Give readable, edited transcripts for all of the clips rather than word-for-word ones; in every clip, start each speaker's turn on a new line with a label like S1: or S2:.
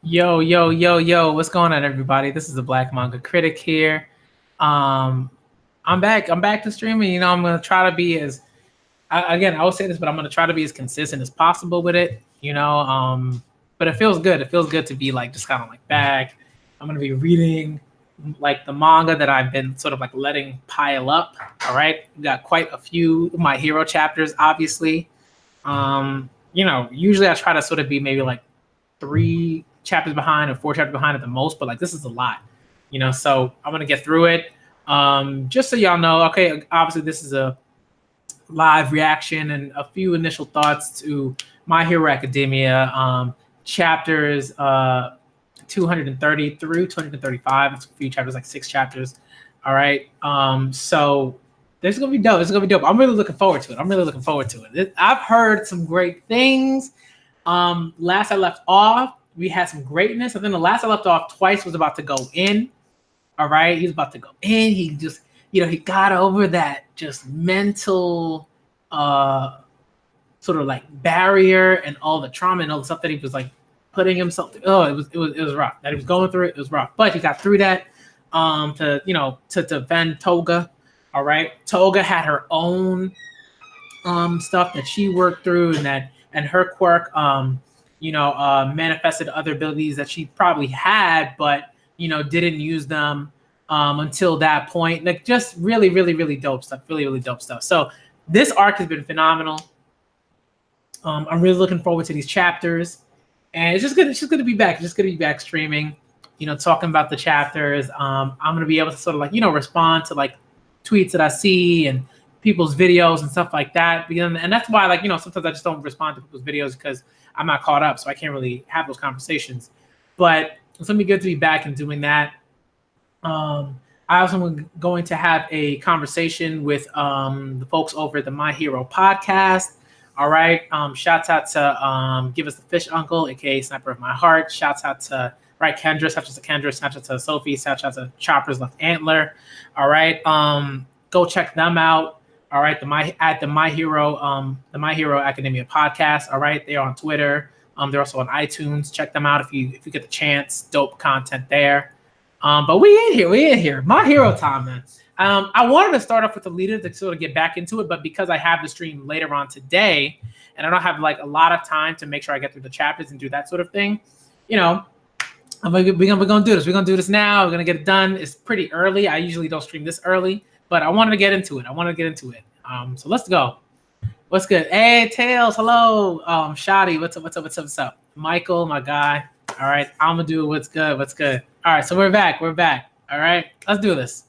S1: Yo, yo, yo, yo, what's going on, everybody? This is the Black Manga Critic here. Um, I'm back. I'm back to streaming. I'm gonna try to be again, I will say this, but I'm gonna try to be as consistent as possible with it. But it feels good. It feels good to be like just kind of like back. I'm gonna be reading like the manga that I've been sort of like letting pile up. All right, we got quite a few My Hero chapters, obviously. Usually I try to sort of be maybe like 3 chapters behind or 4 chapters behind at the most, but like this is a lot, so I'm gonna get through it. Just so y'all know, okay, obviously this is a live reaction and a few initial thoughts to My Hero Academia, chapters 230 through 235. It's a few chapters, like 6 chapters. All right. So this is gonna be dope. It's gonna be dope. I'm really looking forward to it. I've heard some great things. Last I left off, we had some greatness. And then the last I left off, Twice was about to go in. All right. He was about to go in. He just, he got over that just mental sort of like barrier and all the trauma and all the stuff that he was like putting himself through. Oh, it was rough. That he was going through it. It was rough. But he got through that to defend Toga. All right. Toga had her own stuff that she worked through and her quirk manifested other abilities that she probably had, but didn't use them until that point. Like just really, really, really dope stuff. Really, really dope stuff. So this arc has been phenomenal. I'm really looking forward to these chapters, and it's just gonna be back. It's just gonna be back streaming. Talking about the chapters. I'm gonna be able to sort of like respond to like tweets that I see and people's videos and stuff like that. And that's why sometimes I just don't respond to people's videos because I'm not caught up, so I can't really have those conversations. But it's gonna be good to be back and doing that. I also am going to have a conversation with the folks over at the My Hero podcast. All right. Shouts out to Give Us the Fish Uncle, aka Sniper of My Heart. Shouts out to Kendra. Shouts out to Kendra. Shouts out to Sophie. Shouts out to Chopper's Left Antler. All right. Go check them out. All right. The My Hero Academia podcast. All right. They're on Twitter. They're also on iTunes. Check them out if you get the chance. Dope content there. But we in here. My Hero time, man. I wanted to start off with the leader to sort of get back into it, but because I have the stream later on today, and I don't have like a lot of time to make sure I get through the chapters and do that sort of thing, we're gonna do this. We're gonna do this now. We're gonna get it done. It's pretty early. I usually don't stream this early, but I wanted to get into it. So let's go. What's good? Hey, Tails. Hello. Shadi. What's up? Michael, my guy. All right. I'm gonna do what's good. All right. So we're back. All right. Let's do this.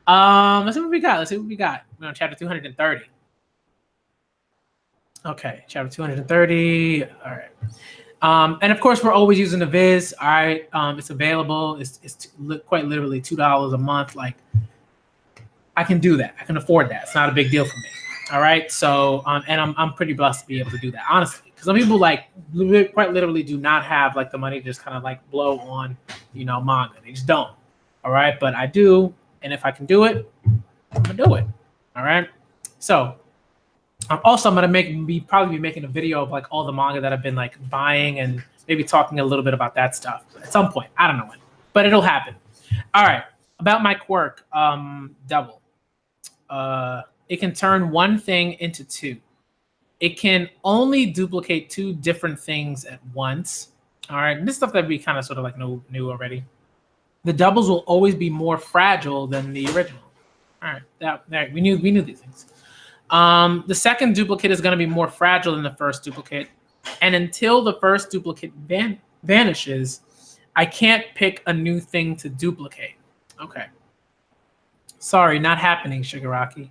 S1: Let's see what we got. We're on chapter 230. Okay, chapter 230. All right. And of course, we're always using the Viz. All right. It's available. It's quite literally $2 a month. Like, I can do that. I can afford that. It's not a big deal for me. All right. So, and I'm pretty blessed to be able to do that, honestly. Because some people quite literally do not have like the money to just kind of like blow on, manga. They just don't. All right. But I do. And if I can do it, I'm gonna do it. All right. So also I'm gonna probably be making a video of like all the manga that I've been like buying and maybe talking a little bit about that stuff at some point. I don't know when, but it'll happen. All right. About my quirk, double. It can turn one thing into two. It can only duplicate 2 different things at once. All right. And this stuff that we kind of sort of like knew already. The doubles will always be more fragile than the original. All right, we knew these things. The second duplicate is going to be more fragile than the first duplicate, and until the first duplicate vanishes, I can't pick a new thing to duplicate. Okay. Sorry, not happening, Shigaraki.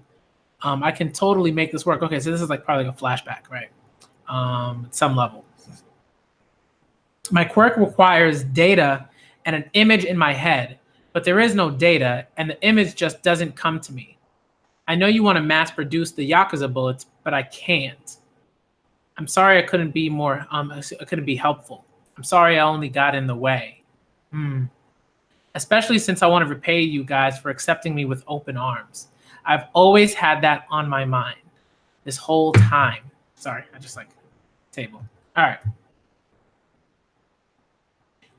S1: I can totally make this work. Okay, so this is like probably like a flashback, right? At some level. My quirk requires data and an image in my head, but there is no data, and the image just doesn't come to me. I know you want to mass produce the Yakuza bullets, but I can't. I'm sorry I couldn't be more. I couldn't be helpful. I'm sorry I only got in the way. Especially since I want to repay you guys for accepting me with open arms. I've always had that on my mind this whole time. Sorry, I just like table. All right.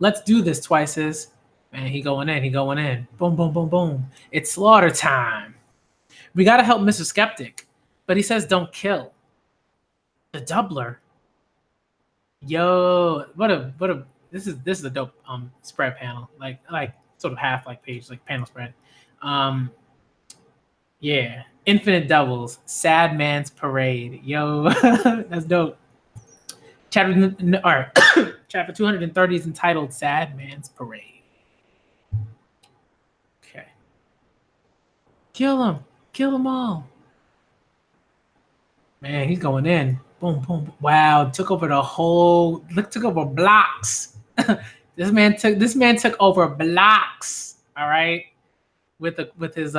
S1: Let's do this, Twices. Man, he going in, he going in. Boom, boom, boom, boom. It's slaughter time. We gotta help Mr. Skeptic, but he says don't kill. The doubler. Yo, what a this is a dope spread panel. Like sort of half like page, like panel spread. Yeah. Infinite doubles. Sad Man's Parade. Yo, that's dope. Chapter all right. Chapter 230 is entitled Sad Man's Parade. Okay. Kill him. Kill them all. Man, he's going in. Boom, boom. Wow, took over the whole. Took over blocks. This man took over blocks. All right, with his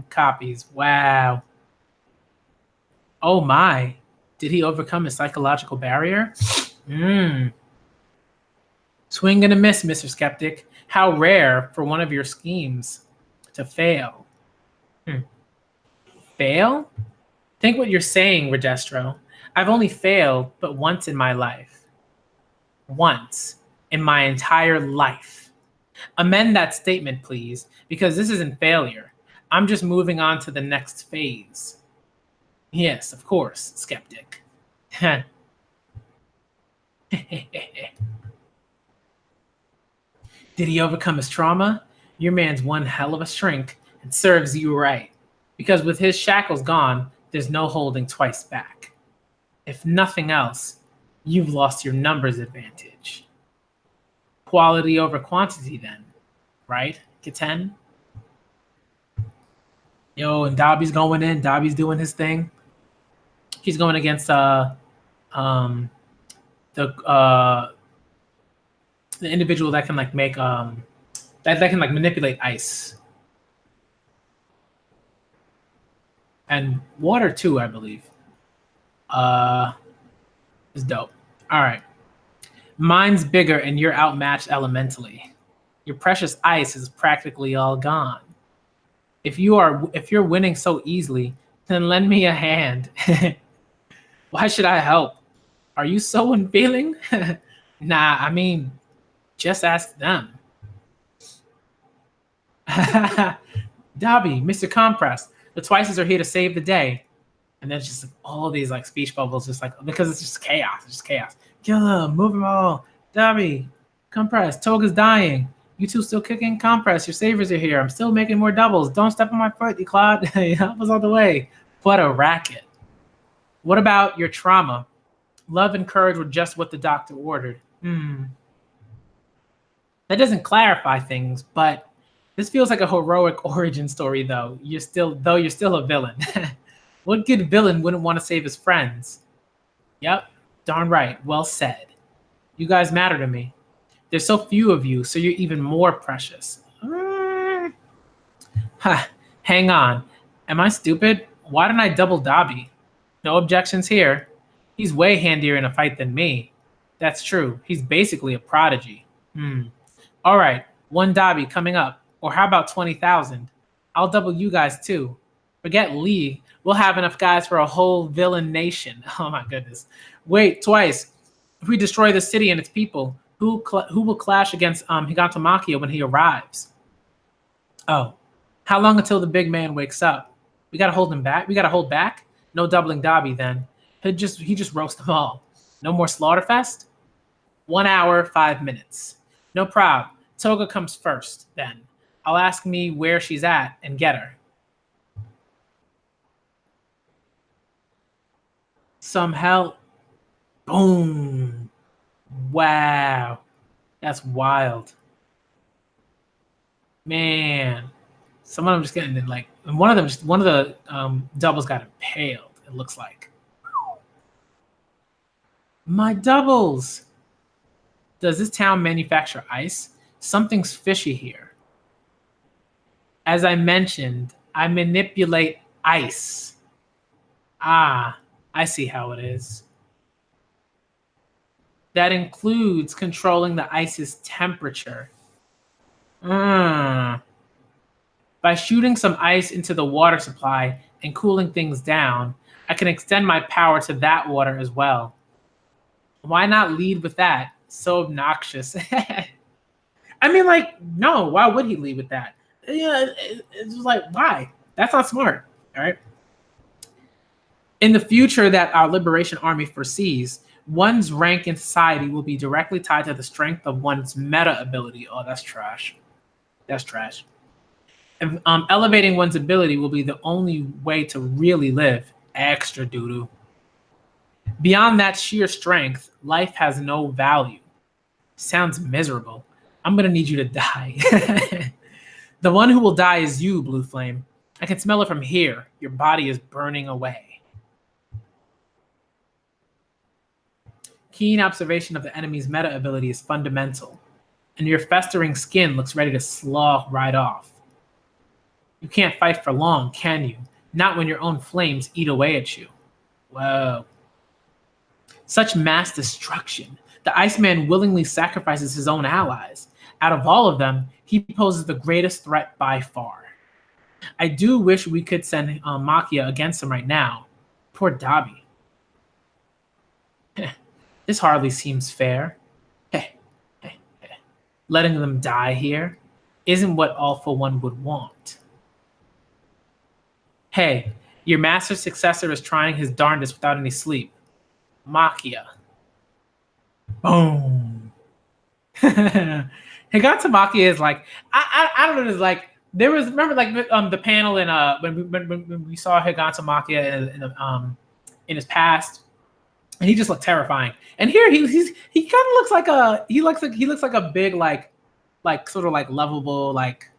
S1: copies. Wow. Oh my, did he overcome his psychological barrier? Swing and a miss, Mr. Skeptic. How rare for one of your schemes to fail. Fail? Think what you're saying, Registro. I've only failed but once in my life. Once in my entire life. Amend that statement, please, because this isn't failure. I'm just moving on to the next phase. Yes, of course, Skeptic. Did he overcome his trauma? Your man's one hell of a shrink and serves you right. Because with his shackles gone, there's no holding Twice back. If nothing else, you've lost your numbers advantage. Quality over quantity then, right, Kitten? Yo, and Dobby's going in. Dobby's doing his thing. He's going against the individual that can like make that can like manipulate ice. And water too, I believe. Is dope. All right. Mine's bigger and you're outmatched elementally. Your precious ice is practically all gone. If you're winning so easily, then lend me a hand. Why should I help? Are you so unfeeling? Nah, I mean, just ask them. Dobby, Mr. Compress, the Twices are here to save the day. And then just like, all these like speech bubbles, just like because it's just chaos. It's just chaos. Kill them, move them all. Dobby, Compress, Toga's dying. You two still kicking? Compress, your savers are here. I'm still making more doubles. Don't step on my foot, you clod. Help us all the way. What a racket. What about your trauma? Love and courage were just what the doctor ordered. That doesn't clarify things, but this feels like a heroic origin story, though. You're still a villain. What good villain wouldn't want to save his friends? Yep, darn right. Well said. You guys matter to me. There's so few of you, so you're even more precious. Hang on. Am I stupid? Why didn't I double Dobby? No objections here. He's way handier in a fight than me. That's true. He's basically a prodigy. All right, 1 Dobby coming up. Or how about 20,000? I'll double you guys too. Forget League. We'll have enough guys for a whole villain nation. Oh my goodness. Wait, Twice. If we destroy the city and its people, who will clash against Higantomakia when he arrives? Oh, how long until the big man wakes up? We gotta hold him back. We gotta hold back. No doubling Dobby then. He just roast them all. No more Slaughterfest. 1 hour, 5 minutes. No prob. Toga comes first then. I'll ask me where she's at and get her. Some help. Boom. Wow. That's wild. Man. Some of them just getting like, and one of the doubles got impaled, it looks like. My doubles. Does this town manufacture ice? Something's fishy here. As I mentioned, I manipulate ice. Ah, I see how it is. That includes controlling the ice's temperature. By shooting some ice into the water supply and cooling things down, I can extend my power to that water as well. Why not lead with that? So obnoxious. I mean, like, no, why would he leave with that? Yeah, it's just like, why? That's not smart. All right. In the future that our liberation army foresees, one's rank in society will be directly tied to the strength of one's meta ability. Oh, that's trash. That's trash. Elevating one's ability will be the only way to really live. Extra doo-doo. Beyond that sheer strength, life has no value. Sounds miserable. I'm gonna need you to die. The one who will die is you, Blue Flame. I can smell it from here. Your body is burning away. Keen observation of the enemy's meta ability is fundamental, and your festering skin looks ready to slough right off. You can't fight for long, can you? Not when your own flames eat away at you. Whoa. Such mass destruction. The Iceman willingly sacrifices his own allies. Out of all of them, he poses the greatest threat by far. I do wish we could send Makia against him right now. Poor Dabi. This hardly seems fair. Letting them die here isn't what All for One would want. Hey, your master's successor is trying his darndest without any sleep. Makia. Boom. Higata Makia is like, I don't know, it's like, there was, remember like the panel in when we saw Higata Makia in his past, and he just looked terrifying. And here he kind of looks like he looks like a big like sort of like lovable, like,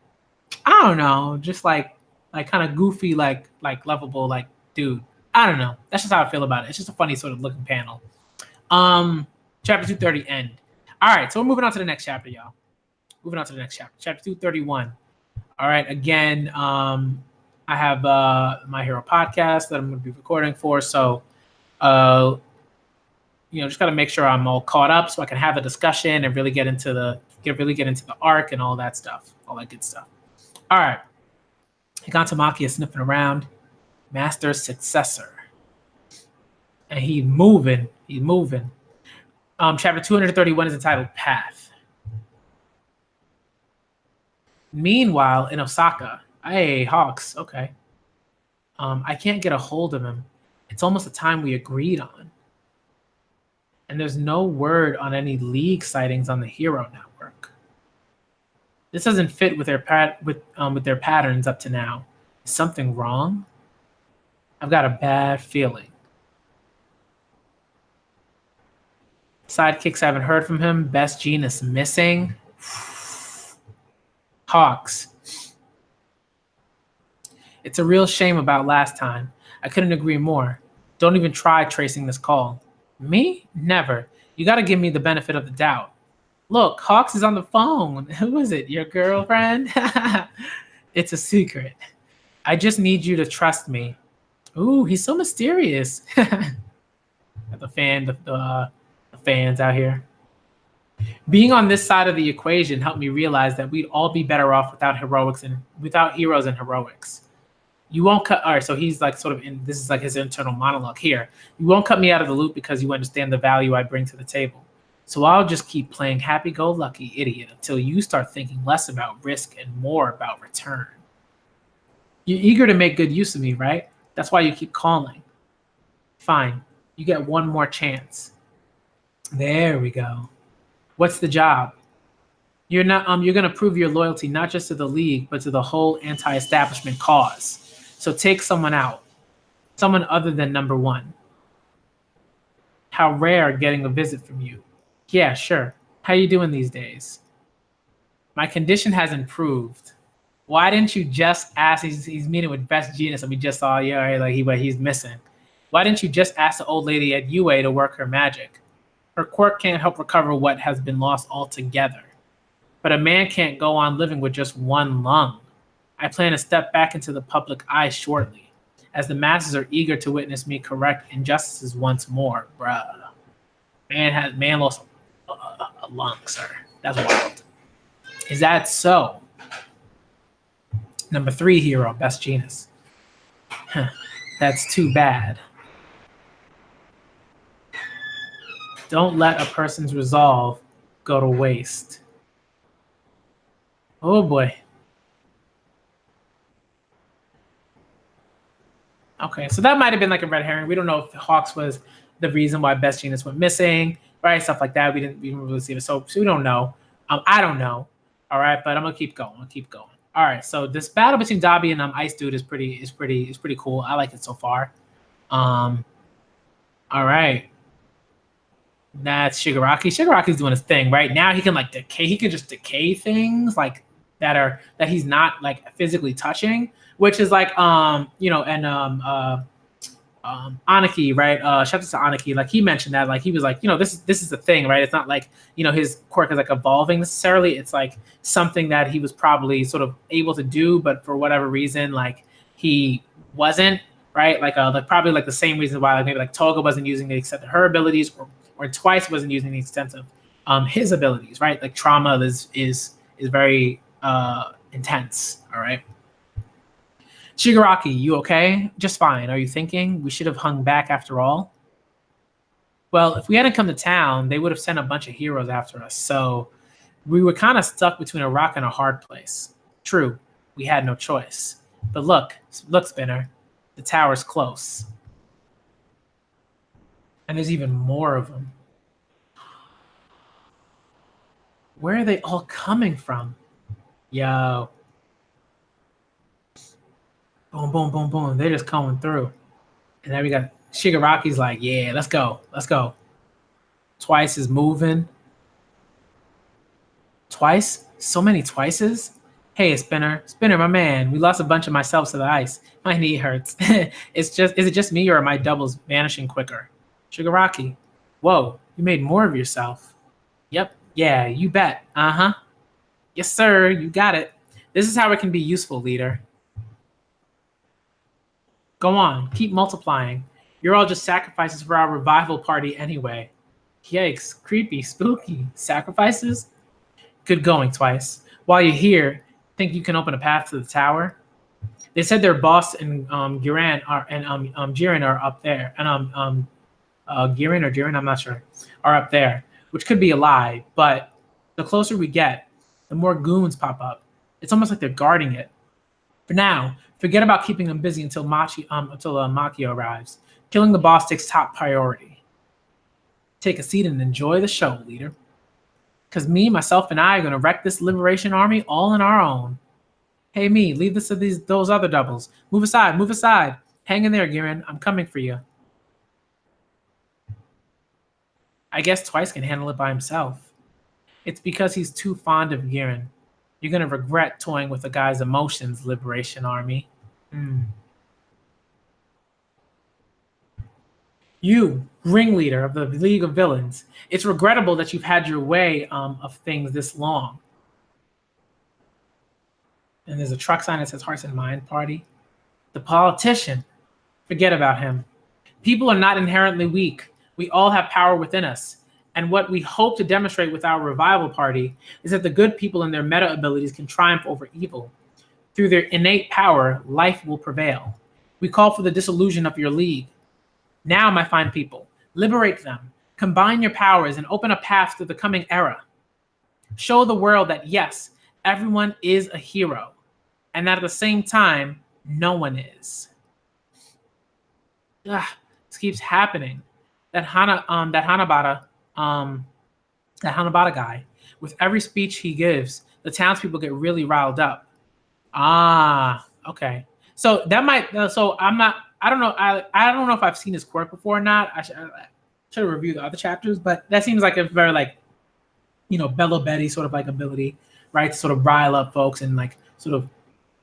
S1: I don't know, just like kind of goofy like lovable like dude. I don't know. That's just how I feel about it. It's just a funny sort of looking panel. Chapter 230 end. All right, so we're moving on to the next chapter, y'all. Moving on to the next chapter. Chapter 231. All right, again, I have My Hero podcast that I'm going to be recording for, so just got to make sure I'm all caught up so I can have a discussion and really get into the arc and all that stuff, all that good stuff. All right, Higata Makia is sniffing around, Master's successor, and he's moving. Chapter 231 is entitled Path. Meanwhile, in Osaka, hey, Hawks, okay. I can't get a hold of him. It's almost the time we agreed on. And there's no word on any League sightings on the Hero Network. This doesn't fit with their patterns up to now. Is something wrong? I've got a bad feeling. Sidekicks haven't heard from him. Best Jean is missing. Hawks. It's a real shame about last time. I couldn't agree more. Don't even try tracing this call. Me? Never. You gotta give me the benefit of the doubt. Look, Hawks is on the phone. Who is it? Your girlfriend? It's a secret. I just need you to trust me. Ooh, he's so mysterious. The fans out here. Being on this side of the equation helped me realize that we'd all be better off without heroes and heroics. You won't cut. All right, so he's like sort of in. This is like his internal monologue here. You won't cut me out of the loop because you understand the value I bring to the table. So I'll just keep playing happy-go-lucky idiot until you start thinking less about risk and more about return. You're eager to make good use of me, right? That's why you keep calling. Fine, you get one more chance. There we go. What's the job? You're gonna prove your loyalty not just to the League, but to the whole anti-establishment cause. So take someone out. Someone other than number one. How rare getting a visit from you. Yeah, sure. How you doing these days? My condition has improved. Why didn't you just ask? He's meeting with Best Genius, and we just saw, he's missing. Why didn't you just ask the old lady at UA to work her magic? Her quirk can't help recover what has been lost altogether. But a man can't go on living with just one lung. I plan to step back into the public eye shortly, as the masses are eager to witness me correct injustices once more. Bruh. Man lost a lung, sir. That's wild. Is that so? Number 3 hero, Best Genius. That's too bad. Don't let a person's resolve go to waste. Oh boy. Okay, so that might have been like a red herring. We don't know if Hawks was the reason why Best Genius went missing, right? Stuff like that. We didn't really see it. So we don't know. I don't know. All right, but I'm gonna keep going. All right, so this battle between Dobby and Ice Dude is pretty cool. I like it so far. All right. That's Shigaraki. Shigaraki's doing his thing right now. He can like decay. He can just decay things like that he's not like physically touching, which is like and Aniki, right? Shout out to Aniki. Like he mentioned that, like he was like, this is the thing, right? It's not like his quirk is like evolving necessarily. It's like something that he was probably sort of able to do, but for whatever reason, like he wasn't, right? Like probably like the same reason why like maybe like Toga wasn't using the extent of her abilities, or Twice wasn't using the extent of his abilities, right? Like trauma is very intense. All right. Shigaraki, you okay? Just fine. Are you thinking we should have hung back after all? Well, if we hadn't come to town, they would have sent a bunch of heroes after us. So we were kind of stuck between a rock and a hard place. True, we had no choice. But look, Spinner, the tower's close. And there's even more of them. Where are they all coming from? Yo. Boom, boom, boom, boom. They're just coming through. And then we got Shigaraki's like, yeah, let's go. Twice is moving. Twice? So many Twices? Hey, Spinner, my man. We lost a bunch of myself to the ice. My knee hurts. Is it just me, or are my doubles vanishing quicker? Shigaraki, whoa, you made more of yourself. Yep, yeah, you bet. Uh-huh. Yes, sir, you got it. This is how it can be useful, leader. Go on, keep multiplying. You're all just sacrifices for our revival party anyway. Yikes, creepy, spooky. Sacrifices? Good going, Twice. While you're here, think you can open a path to the tower? They said their boss and Giran Jiren are up there, and Giran or Jiren, I'm not sure, are up there, which could be a lie. But the closer we get, the more goons pop up. It's almost like they're guarding it. For now, forget about keeping them busy until Makio arrives. Killing the boss takes top priority. Take a seat and enjoy the show, leader. Because me, myself, and I are going to wreck this liberation army all on our own. Hey, me, leave this to those other doubles. Move aside. Hang in there, Giran. I'm coming for you. I guess Twice can handle it by himself. It's because he's too fond of Giran. You're going to regret toying with the guy's emotions, Liberation Army. You, ringleader of the League of Villains, it's regrettable that you've had your way of things this long. And there's a truck sign that says Hearts and Mind Party. The politician, forget about him. People are not inherently weak. We all have power within us. And what we hope to demonstrate with our revival party is that the good people and their meta abilities can triumph over evil. Through their innate power, life will prevail. We call for the dissolution of your league. Now, my fine people, liberate them, combine your powers, and open a path to the coming era. Show the world that, yes, everyone is a hero, and that at the same time, no one is. This keeps happening. That Hanabata guy, with every speech he gives, the townspeople get really riled up. Okay. So that might. So I'm not. I don't know. I don't know if I've seen his quirk before or not. I should review the other chapters, but that seems like a very Bello Betty sort of like ability, right? To sort of rile up folks and like sort of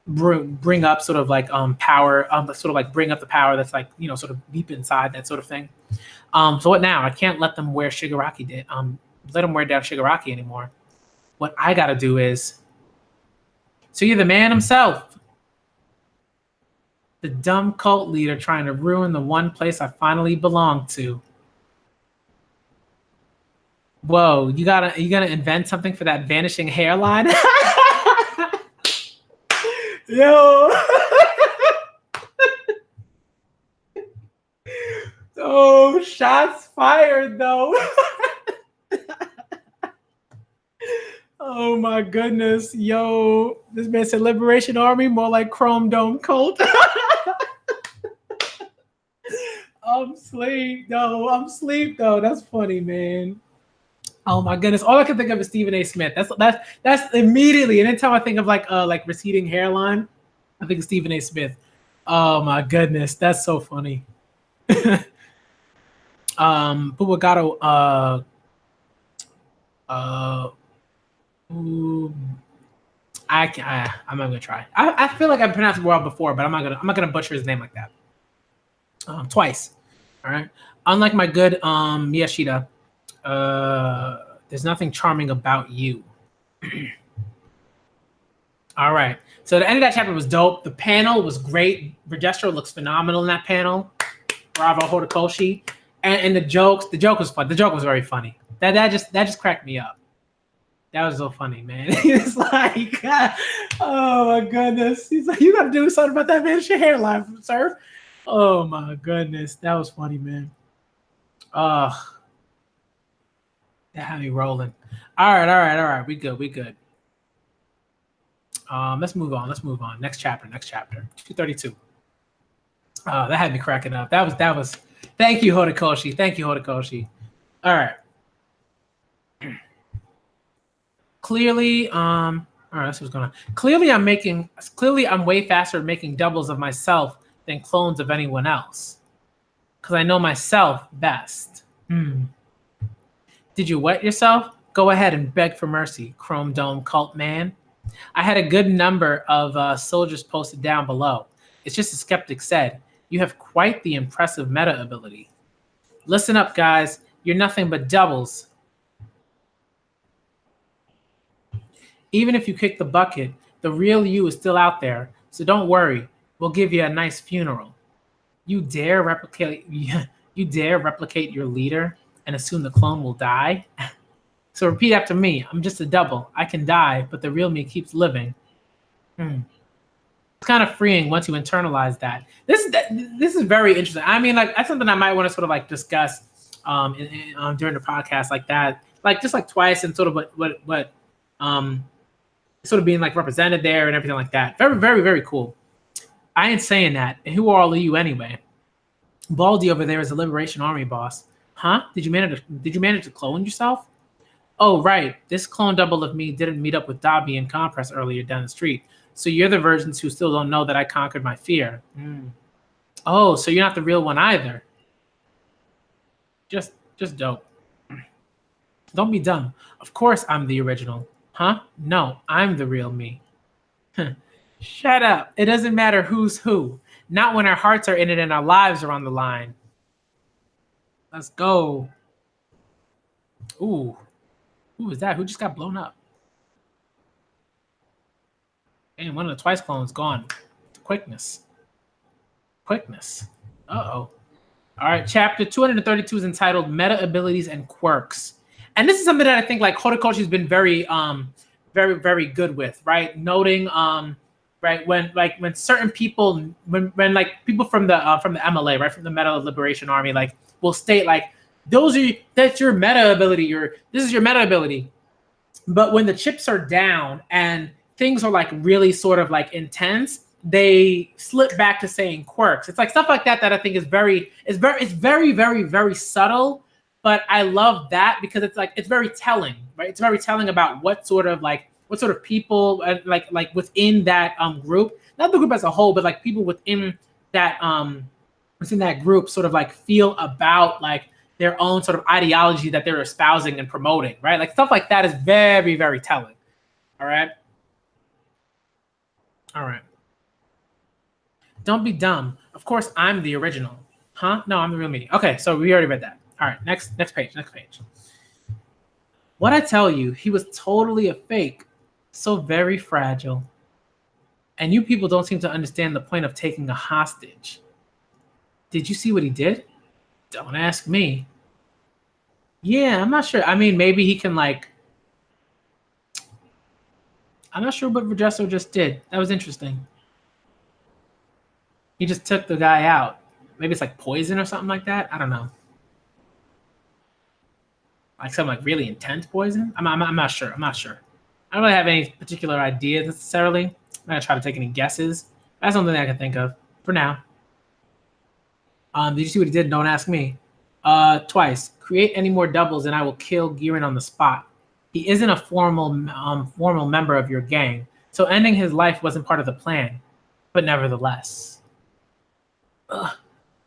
S1: bring up sort of like power, sort of like bring up the power that's like sort of deep inside, that sort of thing. So what now? I can't let them wear Shigaraki did. Let them wear down Shigaraki anymore. What I gotta do is. So you're the man himself. The dumb cult leader trying to ruin the one place I finally belong to. Whoa, you gonna invent something for that vanishing hairline? Yo. Oh, shots fired though. Oh my goodness. Yo, this man said Liberation Army, more like Chrome Dome Cult. I'm sleep though. I'm sleep though. That's funny, man. Oh my goodness. All I can think of is Stephen A. Smith. That's immediately. And anytime I think of like receding hairline, I think of Stephen A. Smith. Oh my goodness. That's so funny. Bubagato, ooh, I'm not gonna try. I feel like I pronounced it well before, but I'm not gonna butcher his name like that. Twice. All right. Unlike my good Miyashita, there's nothing charming about you. All right. So the end of that chapter was dope. The panel was great. Registro looks phenomenal in that panel. Bravo Horikoshi. And the joke was fun. The joke was very funny. That just cracked me up. That was so funny, man. It's like, oh my goodness. He's like, you gotta do something about that, man. It's your hairline, sir. Oh my goodness. That was funny, man. That had me rolling. All right. We good. Let's move on. Next chapter. 232. That had me cracking up. That was. Thank you, Horikoshi. All right. Clearly, all right, that's what's going on. Clearly, I'm way faster at making doubles of myself than clones of anyone else. Because I know myself best. Did you wet yourself? Go ahead and beg for mercy, Chrome Dome cult man. I had a good number of soldiers posted down below. It's just a skeptic said, you have quite the impressive meta ability. Listen up, guys. You're nothing but doubles. Even if you kick the bucket, the real you is still out there. So don't worry. We'll give you a nice funeral. You dare replicate your leader and assume the clone will die? So repeat after me. I'm just a double. I can die, but the real me keeps living. It's kind of freeing once you internalize that. This is very interesting. I mean, like that's something I might want to sort of like discuss during the podcast, like that, like just like twice, and sort of what sort of being like represented there and everything like that. Very, very, very cool. I ain't saying that. And who are all of you anyway? Baldy over there is a Liberation Army boss. Huh? Did you manage to clone yourself? Oh, right. This clone double of me didn't meet up with Dobby and Compress earlier down the street. So you're the versions who still don't know that I conquered my fear. Oh, so you're not the real one either. Just dope. Don't be dumb. Of course I'm the original. Huh? No, I'm the real me. Shut up. It doesn't matter who's who. Not when our hearts are in it and our lives are on the line. Let's go. Ooh. Who was that? Who just got blown up? And one of the twice clones gone. Quickness. Uh-oh. All right, chapter 232 is entitled Meta Abilities and Quirks. And this is something that I think like Horikoshi has been very, very good with, right? Noting, right, when certain people, when like people from the MLA, right, from the Meta Liberation Army, like will state like, that's your meta ability, this is your meta ability. But when the chips are down and things are like really sort of like intense, they slip back to saying quirks. It's like stuff like that I think is very, very subtle. But I love that because it's very telling, right? It's very telling about what sort of people like within that group, not the group as a whole, but like people within that group sort of like feel about like their own sort of ideology that they're espousing and promoting, right? Like stuff like that is very, very telling. All right. Don't be dumb. Of course, I'm the original. Huh? No, I'm the real me. Okay, so we already read that. All right, next page. What I tell you, he was totally a fake, so very fragile. And you people don't seem to understand the point of taking a hostage. Did you see what he did? Don't ask me. Yeah, I'm not sure. I mean, maybe he can like... I'm not sure what Vergesso just did. That was interesting. He just took the guy out. Maybe it's like poison or something like that. I don't know. Like some like really intense poison. I'm not sure. I don't really have any particular ideas necessarily. I'm not gonna try to take any guesses. That's something that I can think of for now. Did you see what he did? Don't ask me. Twice. Create any more doubles, and I will kill Giran on the spot. He isn't a formal member of your gang, so ending his life wasn't part of the plan. But nevertheless, ugh.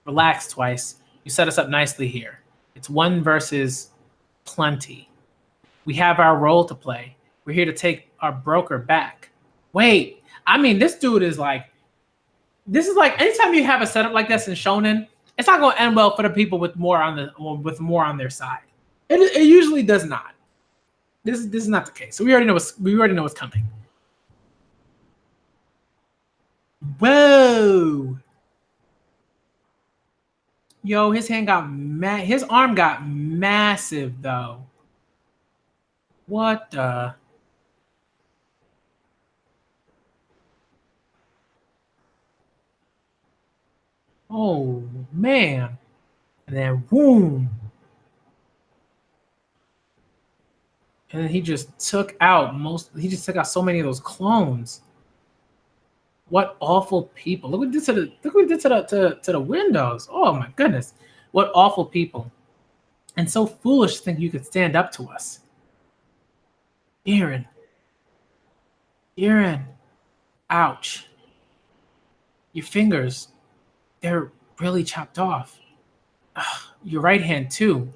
S1: Relax, Twice. You set us up nicely here. It's one versus plenty. We have our role to play. We're here to take our broker back. Wait, I mean, this dude is like, this is like anytime you have a setup like this in Shonen, it's not going to end well for the people with more on their side. It usually does not. This is not the case. So we already know what's coming. Whoa. Yo, his arm got massive though. What the? Oh man. And then boom. And then he just took out so many of those clones. What awful people. Look what he did to the windows. Oh my goodness. What awful people. And so foolish to think you could stand up to us. Eren. Ouch. Your fingers, they're really chopped off. Ugh, your right hand too.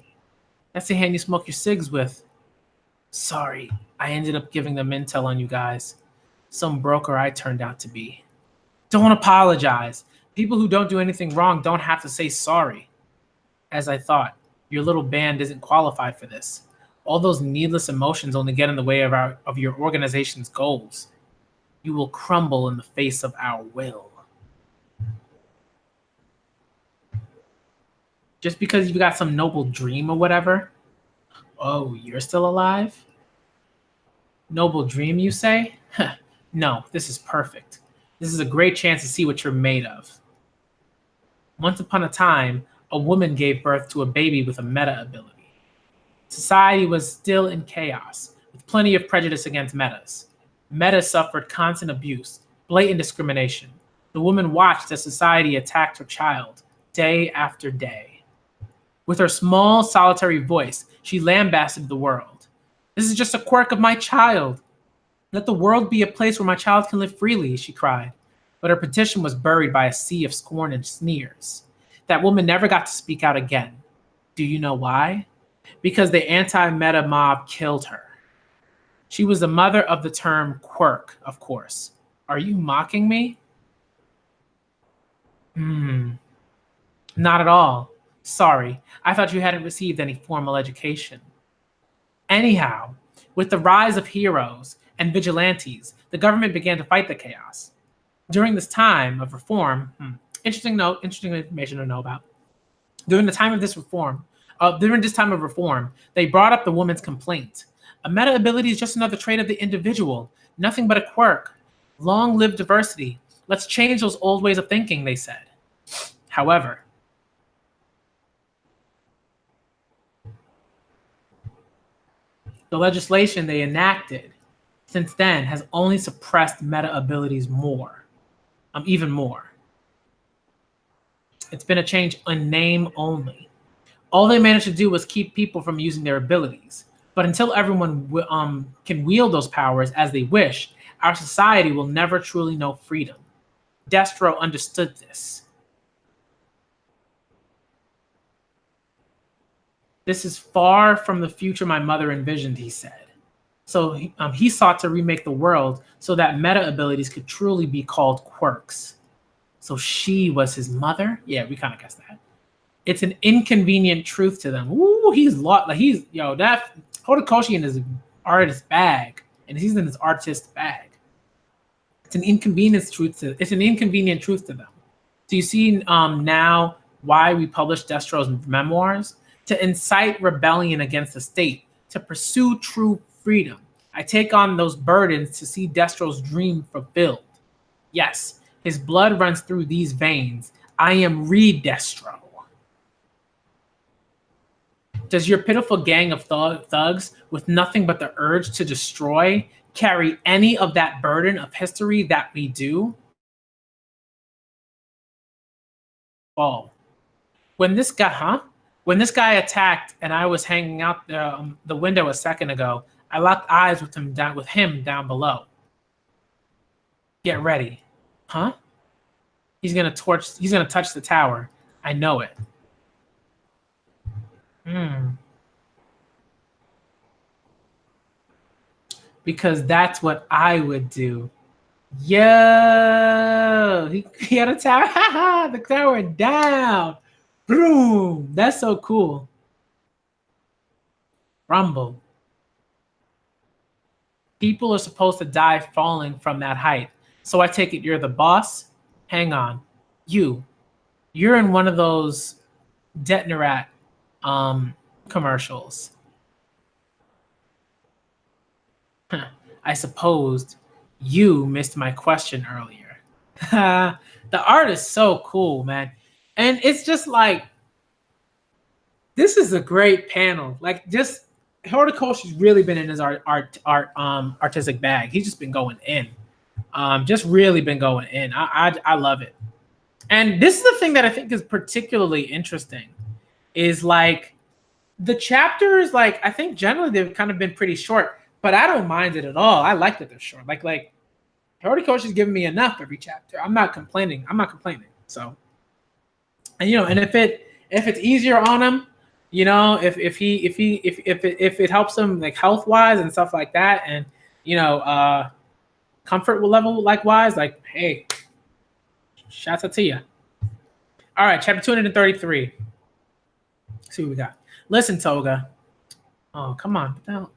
S1: That's the hand you smoke your cigs with. Sorry, I ended up giving them intel on you guys. Some broker I turned out to be. Don't apologize. People who don't do anything wrong don't have to say sorry. As I thought, your little band isn't qualified for this. All those needless emotions only get in the way of your organization's goals. You will crumble in the face of our will. Just because you've got some noble dream or whatever? Oh, you're still alive? Noble dream, you say? No, this is perfect. This is a great chance to see what you're made of. Once upon a time, a woman gave birth to a baby with a meta ability. Society was still in chaos, with plenty of prejudice against metas. Metas suffered constant abuse, blatant discrimination. The woman watched as society attacked her child, day after day. With her small, solitary voice, she lambasted the world. This is just a quirk of my child. Let the world be a place where my child can live freely, she cried. But her petition was buried by a sea of scorn and sneers. That woman never got to speak out again. Do you know why? Because the anti-meta mob killed her. She was the mother of the term quirk, of course. Are you mocking me? Not at all. Sorry, I thought you hadn't received any formal education. Anyhow, with the rise of heroes and vigilantes, the government began to fight the chaos. During this time of reform, interesting information to know about. During this time of reform, they brought up the woman's complaint. A meta ability is just another trait of the individual, nothing but a quirk. Long live diversity. Let's change those old ways of thinking, they said. However, the legislation they enacted since then has only suppressed meta abilities even more. It's been a change in name only. All they managed to do was keep people from using their abilities. But until everyone can wield those powers as they wish, our society will never truly know freedom. Destro understood this. This is far from the future my mother envisioned, he said. So he sought to remake the world so that meta abilities could truly be called quirks. So she was his mother? Yeah, we kind of guessed that. It's an inconvenient truth to them. Ooh, that Horikoshi in his artist bag, and he's in his artist bag. It's an inconvenient truth to them. So you see now why we publish Destro's memoirs? To incite rebellion against the state, to pursue true freedom. I take on those burdens to see Destro's dream fulfilled. Yes, his blood runs through these veins. I am Destro. Does your pitiful gang of thugs with nothing but the urge to destroy carry any of that burden of history that we do? Oh, when this guy, When this guy attacked and I was hanging out the window a second ago, I locked eyes with him down below. Get ready. Huh? He's gonna touch the tower. I know it. Because that's what I would do. Yo, he had a tower. The tower down. Boom. That's so cool. Rumble. People are supposed to die falling from that height. So I take it you're the boss? Hang on. You're in one of those Detnerat commercials. I supposed you missed my question earlier. The art is so cool, man. And it's just like, this is a great panel. Like, just Horikoshi's really been in his artistic bag. He's just been going in. Just really been going in. I love it. And this is the thing that I think is particularly interesting, is like the chapters, like I think generally they've kind of been pretty short, but I don't mind it at all. I like that they're short. Like Horikoshi's giving me enough every chapter. I'm not complaining. So, and and if it's easier on him, if it helps him like health wise and stuff like that, and comfort level likewise, like, hey, shouts out to you. All right, chapter 233. Let's see what we got. Listen, Toga. Oh, come on. No.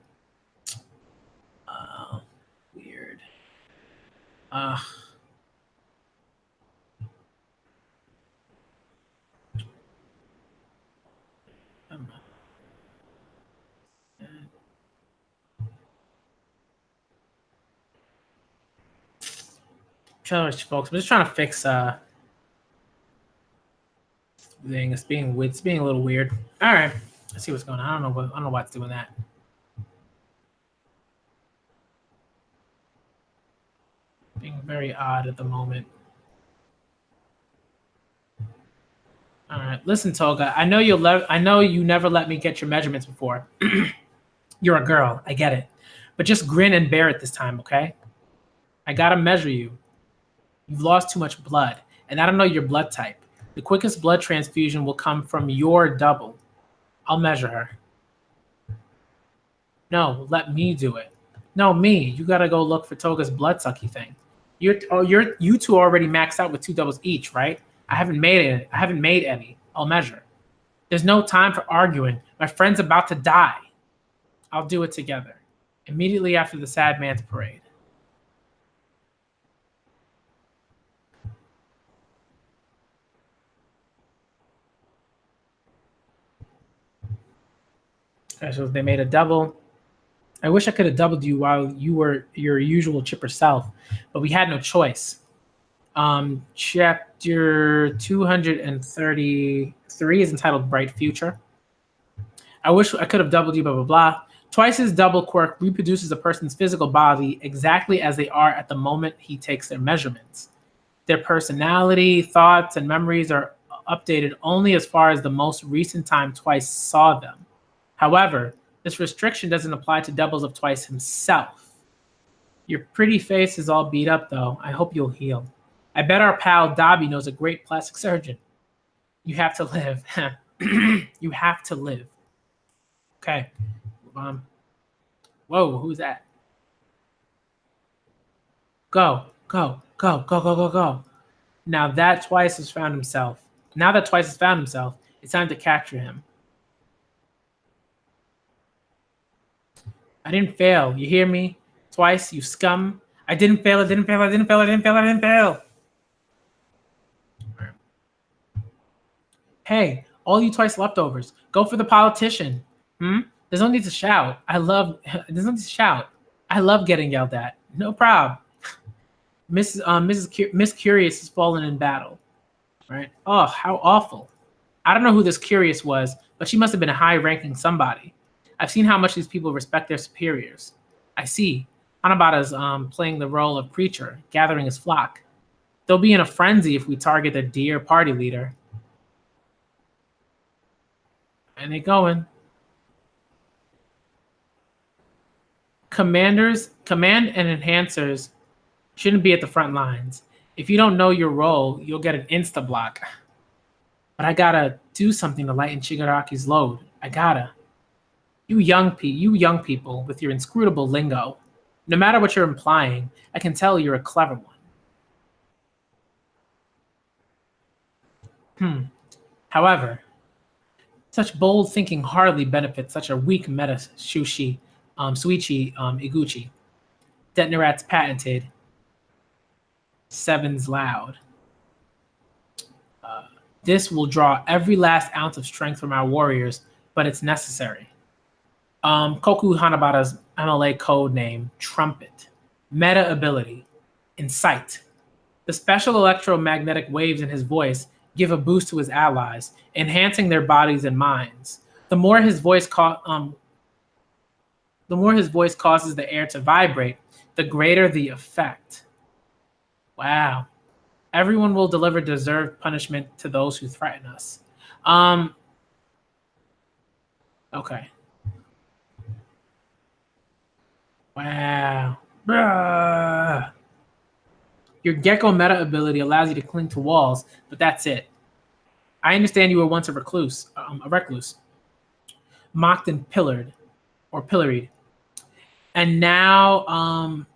S1: Weird. Folks, I'm just trying to fix thing. It's being a little weird. All right, let's see what's going on. I don't know what's doing that. Being very odd at the moment. All right, listen, Toga. I know you never let me get your measurements before. You're a girl. I get it, but just grin and bear it this time, okay? I gotta measure you. You've lost too much blood, and I don't know your blood type. The quickest blood transfusion will come from your double. I'll measure her. No, let me do it. No, me. You gotta go look for Toga's blood sucky thing. You two already maxed out with 2 doubles each, right? I haven't made any. I'll measure. There's no time for arguing. My friend's about to die. I'll do it together. Immediately after the Sad Man's parade. Okay, so they made a double. I wish I could have doubled you while you were your usual chipper self, but we had no choice. Chapter 233 is entitled Bright Future. I wish I could have doubled you, blah, blah, blah. Twice's double quirk reproduces a person's physical body exactly as they are at the moment he takes their measurements. Their personality, thoughts, and memories are updated only as far as the most recent time Twice saw them. However, this restriction doesn't apply to doubles of Twice himself. Your pretty face is all beat up, though. I hope you'll heal. I bet our pal Dobby knows a great plastic surgeon. You have to live. You have to live. Okay. Whoa, who's that? Go. Now that Twice has found himself, it's time to capture him. I didn't fail. You hear me? Twice, you scum. I didn't fail. Hey, all you Twice leftovers, go for the politician. There's no need to shout. I love getting yelled at. No problem. Miss Curious has fallen in battle. Right? Oh, how awful. I don't know who this curious was, but she must have been a high-ranking somebody. I've seen how much these people respect their superiors. I see. Hanabata's playing the role of preacher, gathering his flock. They'll be in a frenzy if we target their dear party leader. And they going. Command and enhancers shouldn't be at the front lines. If you don't know your role, you'll get an insta-block. But I gotta do something to lighten Shigaraki's load. I gotta. You young people with your inscrutable lingo. No matter what you're implying, I can tell you're a clever one. However, such bold thinking hardly benefits such a weak meta Suichi Iguchi. Detonarat's patented. Seven's loud. This will draw every last ounce of strength from our warriors, but it's necessary. Koku Hanabata's MLA code name, Trumpet. Meta ability, Incite. The special electromagnetic waves in his voice give a boost to his allies, enhancing their bodies and minds. The more his voice causes the air to vibrate, the greater the effect. Wow. Everyone will deliver deserved punishment to those who threaten us. Okay. Wow. Bruh. Your gecko meta ability allows you to cling to walls, but that's it. I understand you were once a recluse, mocked and pilloried, and now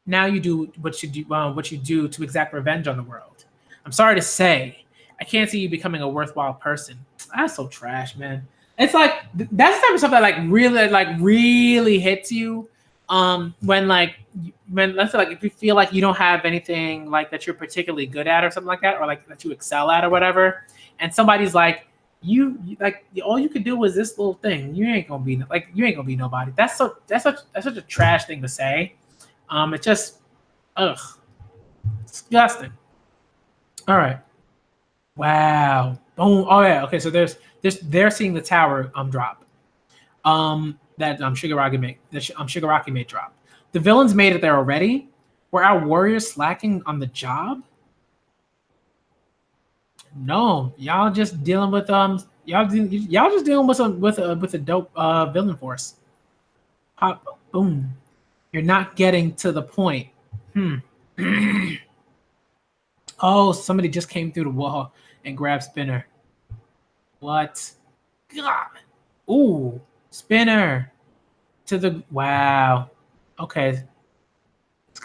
S1: you do what you do to exact revenge on the world. I'm sorry to say, I can't see you becoming a worthwhile person. That's so trash, man. It's like that's the type of stuff that really hits you. When let's say if you feel like you don't have anything like that you're particularly good at or something like that, or like that you excel at or whatever, and somebody's like you like all you could do was this little thing. You ain't gonna be nobody. That's such a trash thing to say. It just disgusting. All right. Wow. Oh yeah. Okay. So they're seeing the tower drop. That Shigaraki made drop. The villains made it there already. Were our warriors slacking on the job? No, y'all just dealing with y'all just dealing with a dope villain force. Pop, boom. You're not getting to the point. Oh, somebody just came through the wall and grabbed Spinner. What? God. Ooh, Spinner. To the wow. Okay. This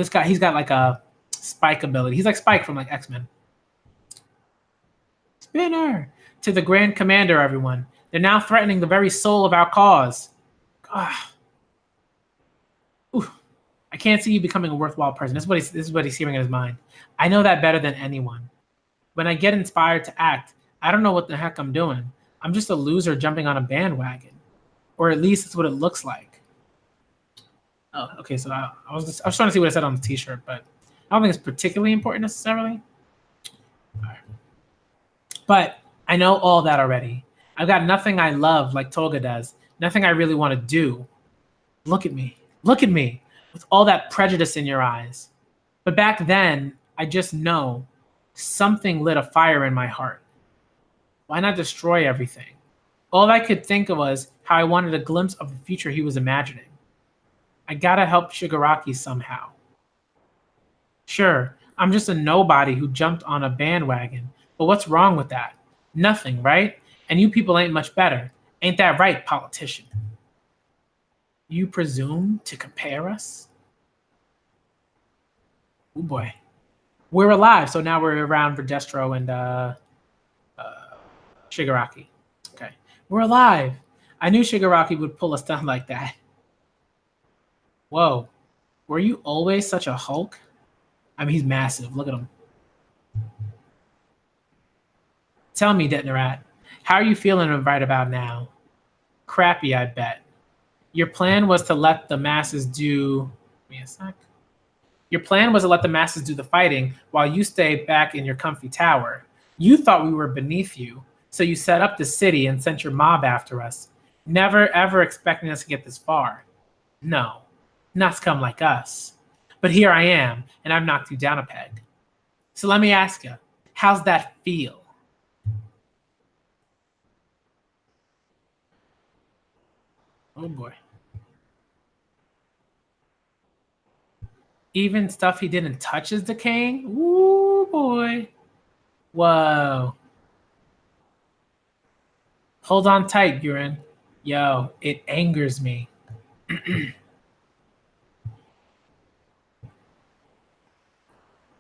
S1: guy, he's got like a spike ability. He's like Spike from like X-Men. Spinner. To the Grand Commander, everyone. They're now threatening the very soul of our cause. Ooh. I can't see you becoming a worthwhile person. This is what he's hearing in his mind. I know that better than anyone. When I get inspired to act, I don't know what the heck I'm doing. I'm just a loser jumping on a bandwagon. Or at least it's what it looks like. Oh, okay. So I was trying to see what it said on the t-shirt, but I don't think it's particularly important necessarily. All right. But I know all that already. I've got nothing I love like Toga does. Nothing I really want to do. Look at me. Look at me. With all that prejudice in your eyes. But back then, I just know something lit a fire in my heart. Why not destroy everything? All I could think of was how I wanted a glimpse of the future he was imagining. I gotta help Shigaraki somehow. Sure, I'm just a nobody who jumped on a bandwagon, but what's wrong with that? Nothing, right? And you people ain't much better. Ain't that right, politician? You presume to compare us? Oh boy. We're alive, so now we're around for Destro and Shigaraki. Okay. We're alive. I knew Shigaraki would pull us down like that. Whoa. Were you always such a Hulk? I mean, he's massive. Look at him. Tell me, Detonarat, how are you feeling right about now? Crappy, I bet. Your plan was to let the masses do... Give me a sec. Your plan was to let the masses do the fighting while you stay back in your comfy tower. You thought we were beneath you, so you set up the city and sent your mob after us, never ever expecting us to get this far. No, not scum like us. But here I am, and I've knocked you down a peg. So let me ask you, how's that feel? Oh boy. Even stuff he didn't touch is decaying? Ooh boy. Whoa. Hold on tight, Buren. Yo, it angers me.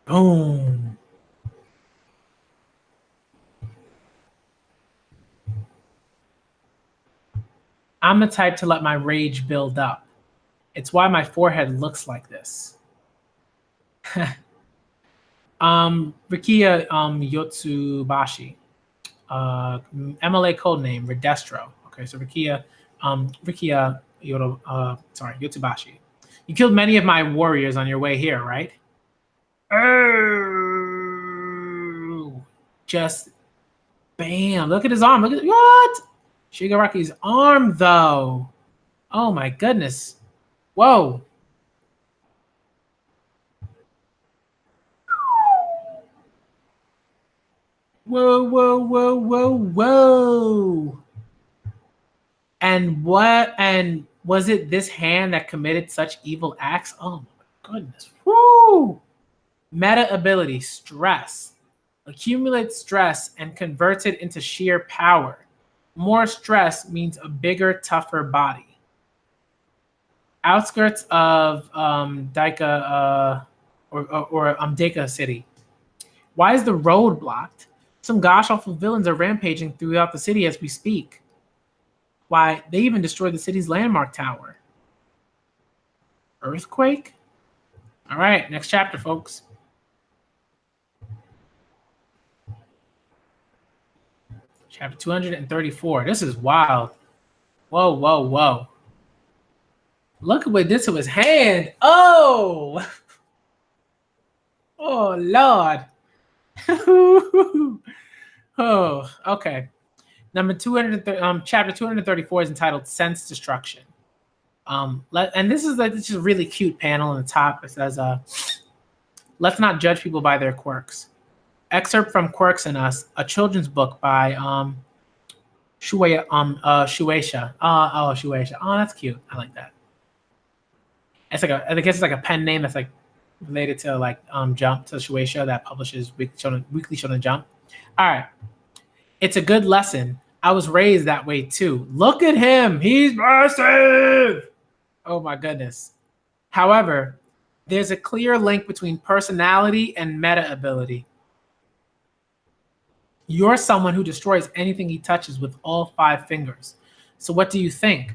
S1: Boom. I'm the type to let my rage build up. It's why my forehead looks like this. Rikia Yotsubashi. MLA codename Redestro. Okay, so Rikia Yotsubashi. You killed many of my warriors on your way here, right? Oh, just bam! Look at his arm. Look at what? Shigaraki's arm, though. Oh my goodness! Whoa! Whoa! Whoa! Whoa! Whoa! Whoa! And what? And was it this hand that committed such evil acts? Oh my goodness! Woo! Meta ability, stress. Accumulate stress and converts it into sheer power. More stress means a bigger, tougher body. Outskirts of Daika Daika City. Why is the road blocked? Some gosh awful villains are rampaging throughout the city as we speak. Why, they even destroyed the city's landmark tower. Earthquake? All right, next chapter, folks. Chapter 234. This is wild. Whoa, whoa, whoa. Look at what did to his hand. Oh! Oh, Lord. Oh, okay. Chapter 234 is entitled Sense Destruction. And this is a really cute panel on the top. It says, let's not judge people by their quirks. Excerpt from Quirks and Us, a children's book by Shueisha. Shueisha. Oh, that's cute. I like that. It's like I guess it's like a pen name that's like related to like Jump, to Shueisha that publishes Weekly Shonen Jump. All right. It's a good lesson. I was raised that way too. Look at him. He's massive. Oh my goodness. However, there's a clear link between personality and meta ability. You're someone who destroys anything he touches with all 5 fingers. So what do you think?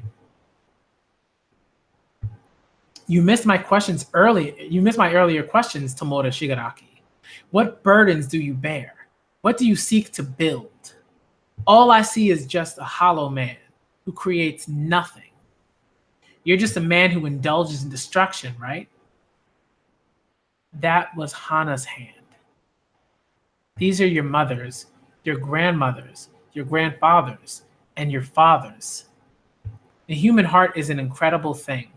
S1: You missed my questions early. You missed my earlier questions, Tomoda Shigaraki. What burdens do you bear? What do you seek to build? All I see is just a hollow man who creates nothing. You're just a man who indulges in destruction, right? That was Hana's hand. These are your mothers, your grandmothers, your grandfathers, and your fathers. The human heart is an incredible thing.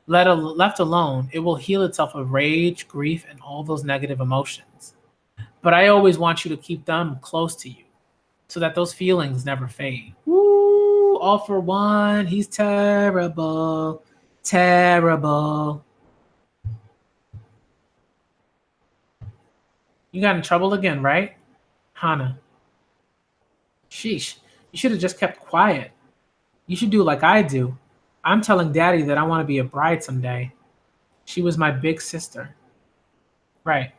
S1: Left alone, it will heal itself of rage, grief, and all those negative emotions. But I always want you to keep them close to you so that those feelings never fade. Woo! All for one. He's terrible. Terrible. You got in trouble again, right? Hana. Sheesh. You should have just kept quiet. You should do like I do. I'm telling Daddy that I want to be a bride someday. She was my big sister. Right.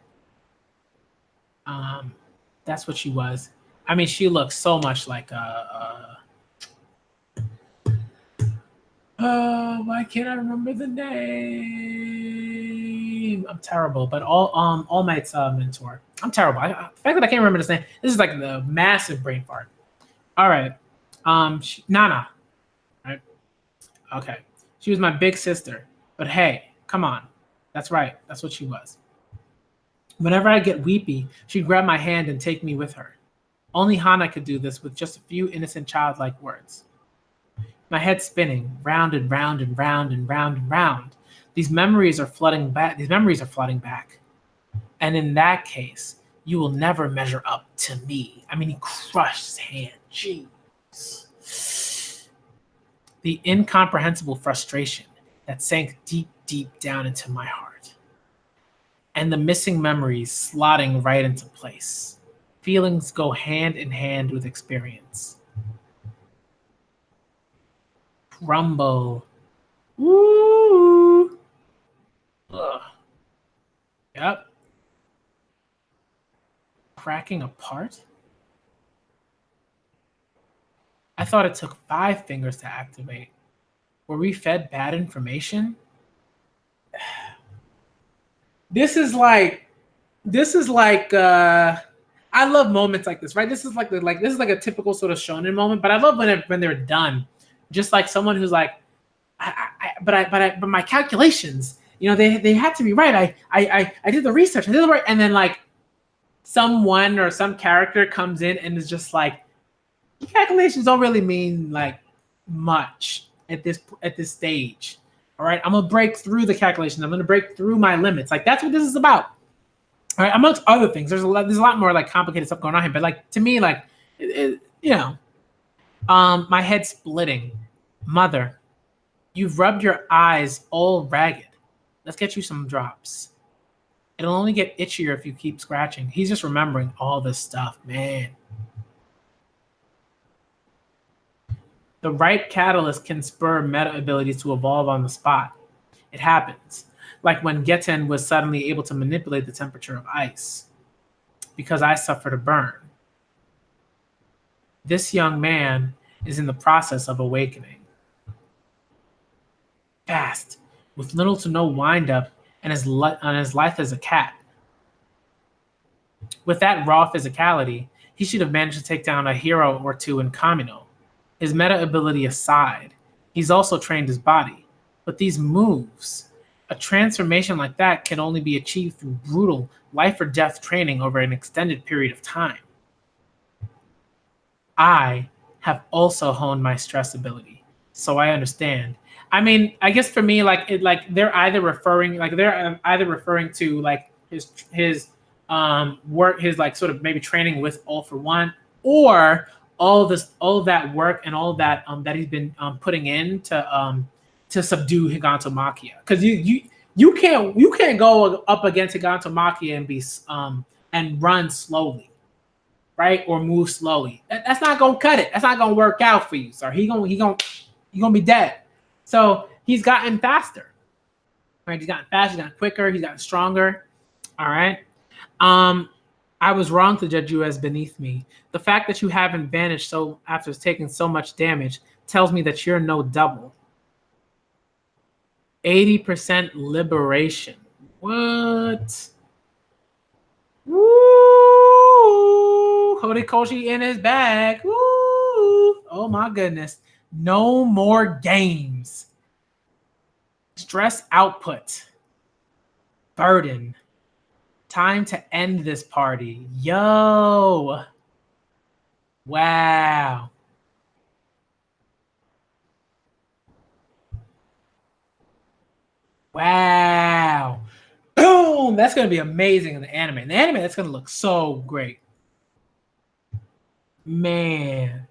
S1: That's what she was. I mean, she looks so much like why can't I remember the name? I'm terrible, but All Might's mentor. I'm terrible. The fact that I can't remember this name, this is like the massive brain fart. All right. Nana. Right. Okay. She was my big sister. But hey, come on. That's right. That's what she was. Whenever I get weepy, she'd grab my hand and take me with her. Only Hana could do this with just a few innocent childlike words. My head spinning, round and round and round and round and round. These memories are flooding back. And in that case, you will never measure up to me. I mean, he crushed his hand. Jeez. The incomprehensible frustration that sank deep, deep down into my heart. And the missing memories slotting right into place. Feelings go hand in hand with experience. Rumble. Woo! Ugh. Yep. Cracking apart? I thought it took 5 fingers to activate. Were we fed bad information? This is like I love moments like this, right? This is like a typical sort of shonen moment, but I love when they're done. Just like someone who's like, but my calculations, they had to be right. I did the research, I did the right, and then like someone or some character comes in and is just like, calculations don't really mean like much at this stage. All right, I'm gonna break through the calculations. I'm gonna break through my limits. Like that's what this is about. All right, amongst other things, there's a lot more like complicated stuff going on here. But like to me, like my head splitting. Mother, you've rubbed your eyes all ragged. Let's get you some drops. It'll only get itchier if you keep scratching. He's just remembering all this stuff, man. The right catalyst can spur meta abilities to evolve on the spot. It happens, like when Geten was suddenly able to manipulate the temperature of ice, because I suffered a burn. This young man is in the process of awakening. Fast, with little to no wind-up, and his life as a cat. With that raw physicality, he should have managed to take down a hero or two in Kamino. His meta ability aside, he's also trained his body. But these moves, a transformation like that can only be achieved through brutal life or death training over an extended period of time. I have also honed my stress ability, so I understand. I mean, I guess for me, they're either referring to like his work, his like sort of maybe training with All for One, or all of that work and all that that he's been putting in to subdue Higantomachia. Because you can't go up against Higantomachia and be and run slowly, right? Or move slowly. That's not gonna cut it. That's not gonna work out for you, sir. He gonna be dead. So he's gotten faster. Right? He's gotten faster, he's gotten quicker, he's gotten stronger. All right. I was wrong to judge you as beneath me. The fact that you haven't vanished so after taking so much damage tells me that you're no double. 80% liberation. What? Woo! Horikoshi in his bag. Woo! Oh my goodness. No more games. Stress output. Burden. Time to end this party. Yo. Wow. Wow. Boom. That's going to be amazing in the anime. In the anime, that's going to look so great. Man.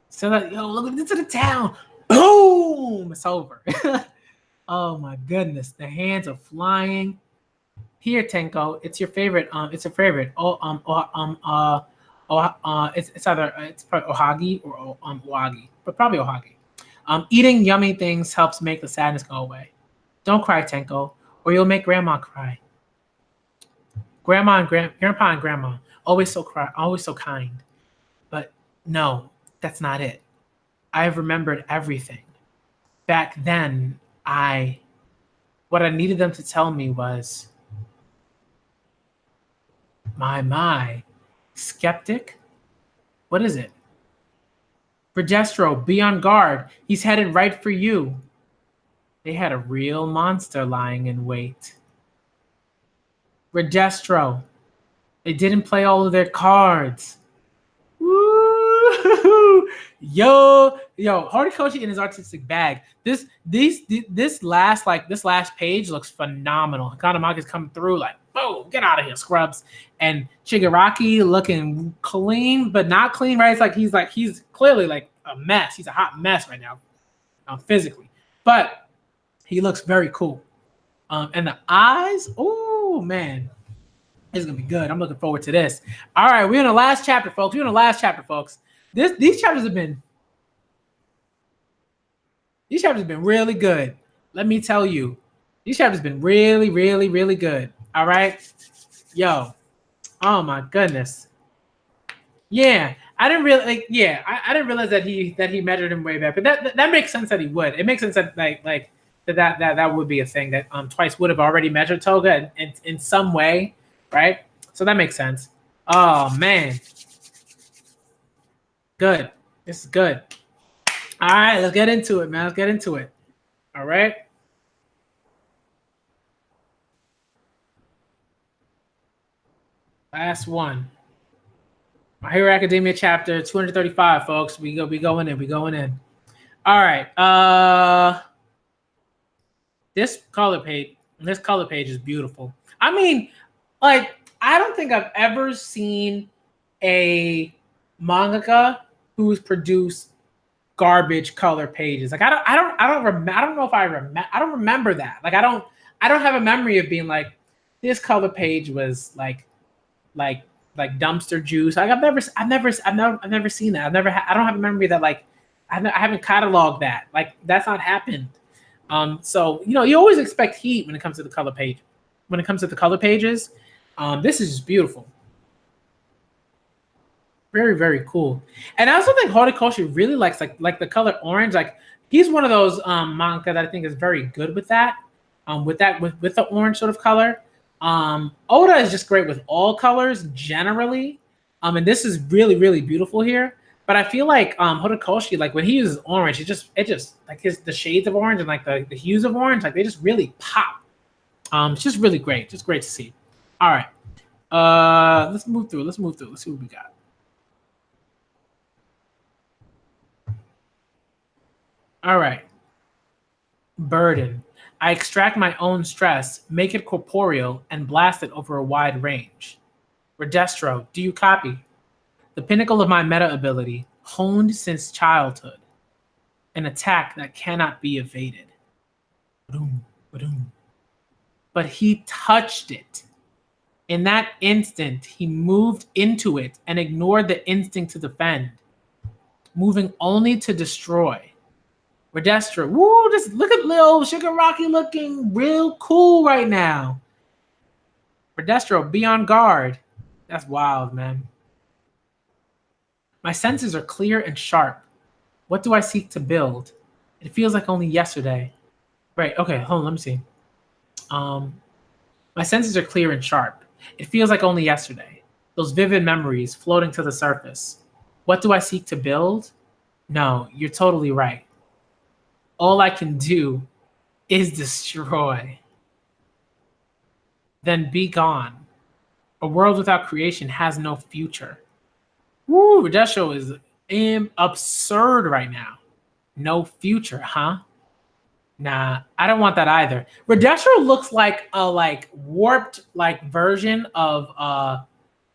S1: So that, look into the town. Boom. It's over. Oh my goodness. The hands are flying. Here, Tenko, it's your favorite. It's a favorite. It's either it's probably ohagi or oagi, but probably ohagi. Eating yummy things helps make the sadness go away. Don't cry, Tenko, or you'll make Grandma cry. Grandpa and Grandma always so kind, but no, that's not it. I've remembered everything. Back then, what I needed them to tell me was. My. Skeptic? What is it? Registro, be on guard. He's headed right for you. They had a real monster lying in wait. Registro. They didn't play all of their cards. Woo! Horikoshi in his artistic bag. This last page looks phenomenal. Kanamaga's coming through like, boom, get out of here, scrubs. And Shigaraki looking clean, but not clean, right? It's like he's clearly like a mess. He's a hot mess right now, physically. But he looks very cool. And the eyes, oh man. It's gonna be good. I'm looking forward to this. All right, we're in the last chapter, folks. These chapters have been really good. Let me tell you, these chapters have been really, really, really good. All right, yo, oh my goodness, yeah. I didn't realize that he measured him way back, but that makes sense that he would. It makes sense that that would be a thing that Twice would have already measured Toga in some way. Right? So that makes sense. Oh, man. Good. This is good. All right, let's get into it, man. Let's get into it. All right. Last one. My Hero Academia chapter 235, folks. We going in. All right. This color page is beautiful. I mean, like, I don't think I've ever seen a mangaka who's produced garbage color pages. Like, I don't remember that. Like, I don't have a memory of being like, this color page was like dumpster juice. Like, I've never seen that. I don't have a memory that, like, I haven't cataloged that. Like, that's not happened. So you always expect heat when it comes to the color page. When it comes to the color pages. This is just beautiful. Very, very cool. And I also think Horikoshi really likes like the color orange. Like, he's one of those manga that I think is very good with that. With the orange sort of color. Oda is just great with all colors generally. And this is really, really beautiful here. But I feel like Horikoshi, like when he uses orange, it just like the shades of orange and like the hues of orange, like they just really pop. It's just really great. Just great to see. All right. Let's move through. Let's see what we got. All right. Burden. I extract my own stress, make it corporeal, and blast it over a wide range. Redestro, do you copy? The pinnacle of my meta ability, honed since childhood. An attack that cannot be evaded. Ba-doom, ba-doom. But he touched it. In that instant, he moved into it and ignored the instinct to defend, moving only to destroy. Redestra, woo, just look at little Shigaraki looking real cool right now. Redestra, be on guard. That's wild, man. My senses are clear and sharp. What do I seek to build? It feels like only yesterday. Right, okay, hold on, let me see. My senses are clear and sharp. It feels like only yesterday. Those vivid memories floating to the surface. What do I seek to build? No, you're totally right. All I can do is destroy. Then be gone. A world without creation has no future. Woo, Redesho is absurd right now. No future, huh? Nah, I don't want that either. Redesho looks like a warped version of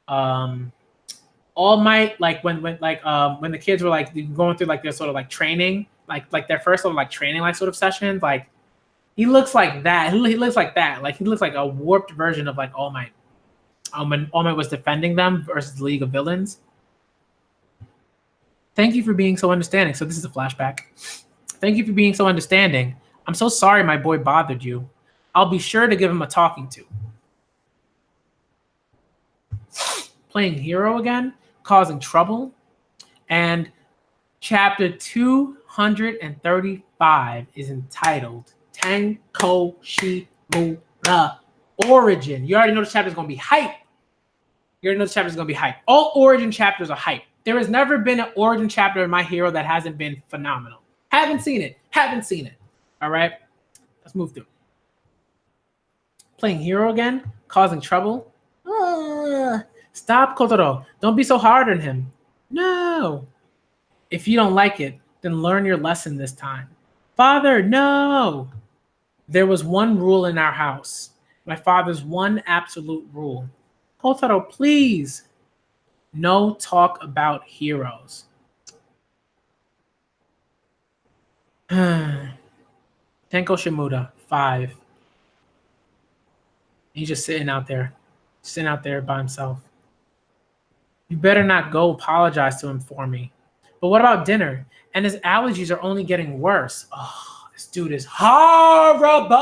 S1: All Might, like when the kids were going through their sort of training, like their first sort of training sort of sessions. Like, he looks like that. He looks like that. Like, he looks like a warped version of All Might. When All Might was defending them versus the League of Villains. Thank you for being so understanding. So this is a flashback. Thank you for being so understanding. I'm so sorry my boy bothered you. I'll be sure to give him a talking to. Playing hero again, causing trouble. And chapter 235 is entitled Tenko Shimura Origin. You already know this chapter is going to be hype. All origin chapters are hype. There has never been an origin chapter in My Hero that hasn't been phenomenal. Haven't seen it. All right, let's move through. Playing hero again, causing trouble. Stop, Kotaro. Don't be so hard on him. No. If you don't like it, then learn your lesson this time. Father, no! There was one rule in our house. My father's one absolute rule. Kotaro, please. No talk about heroes. Tenko Shimuda, 5. He's just sitting out there by himself. You better not go apologize to him for me. But what about dinner? And his allergies are only getting worse. Oh, this dude is horrible.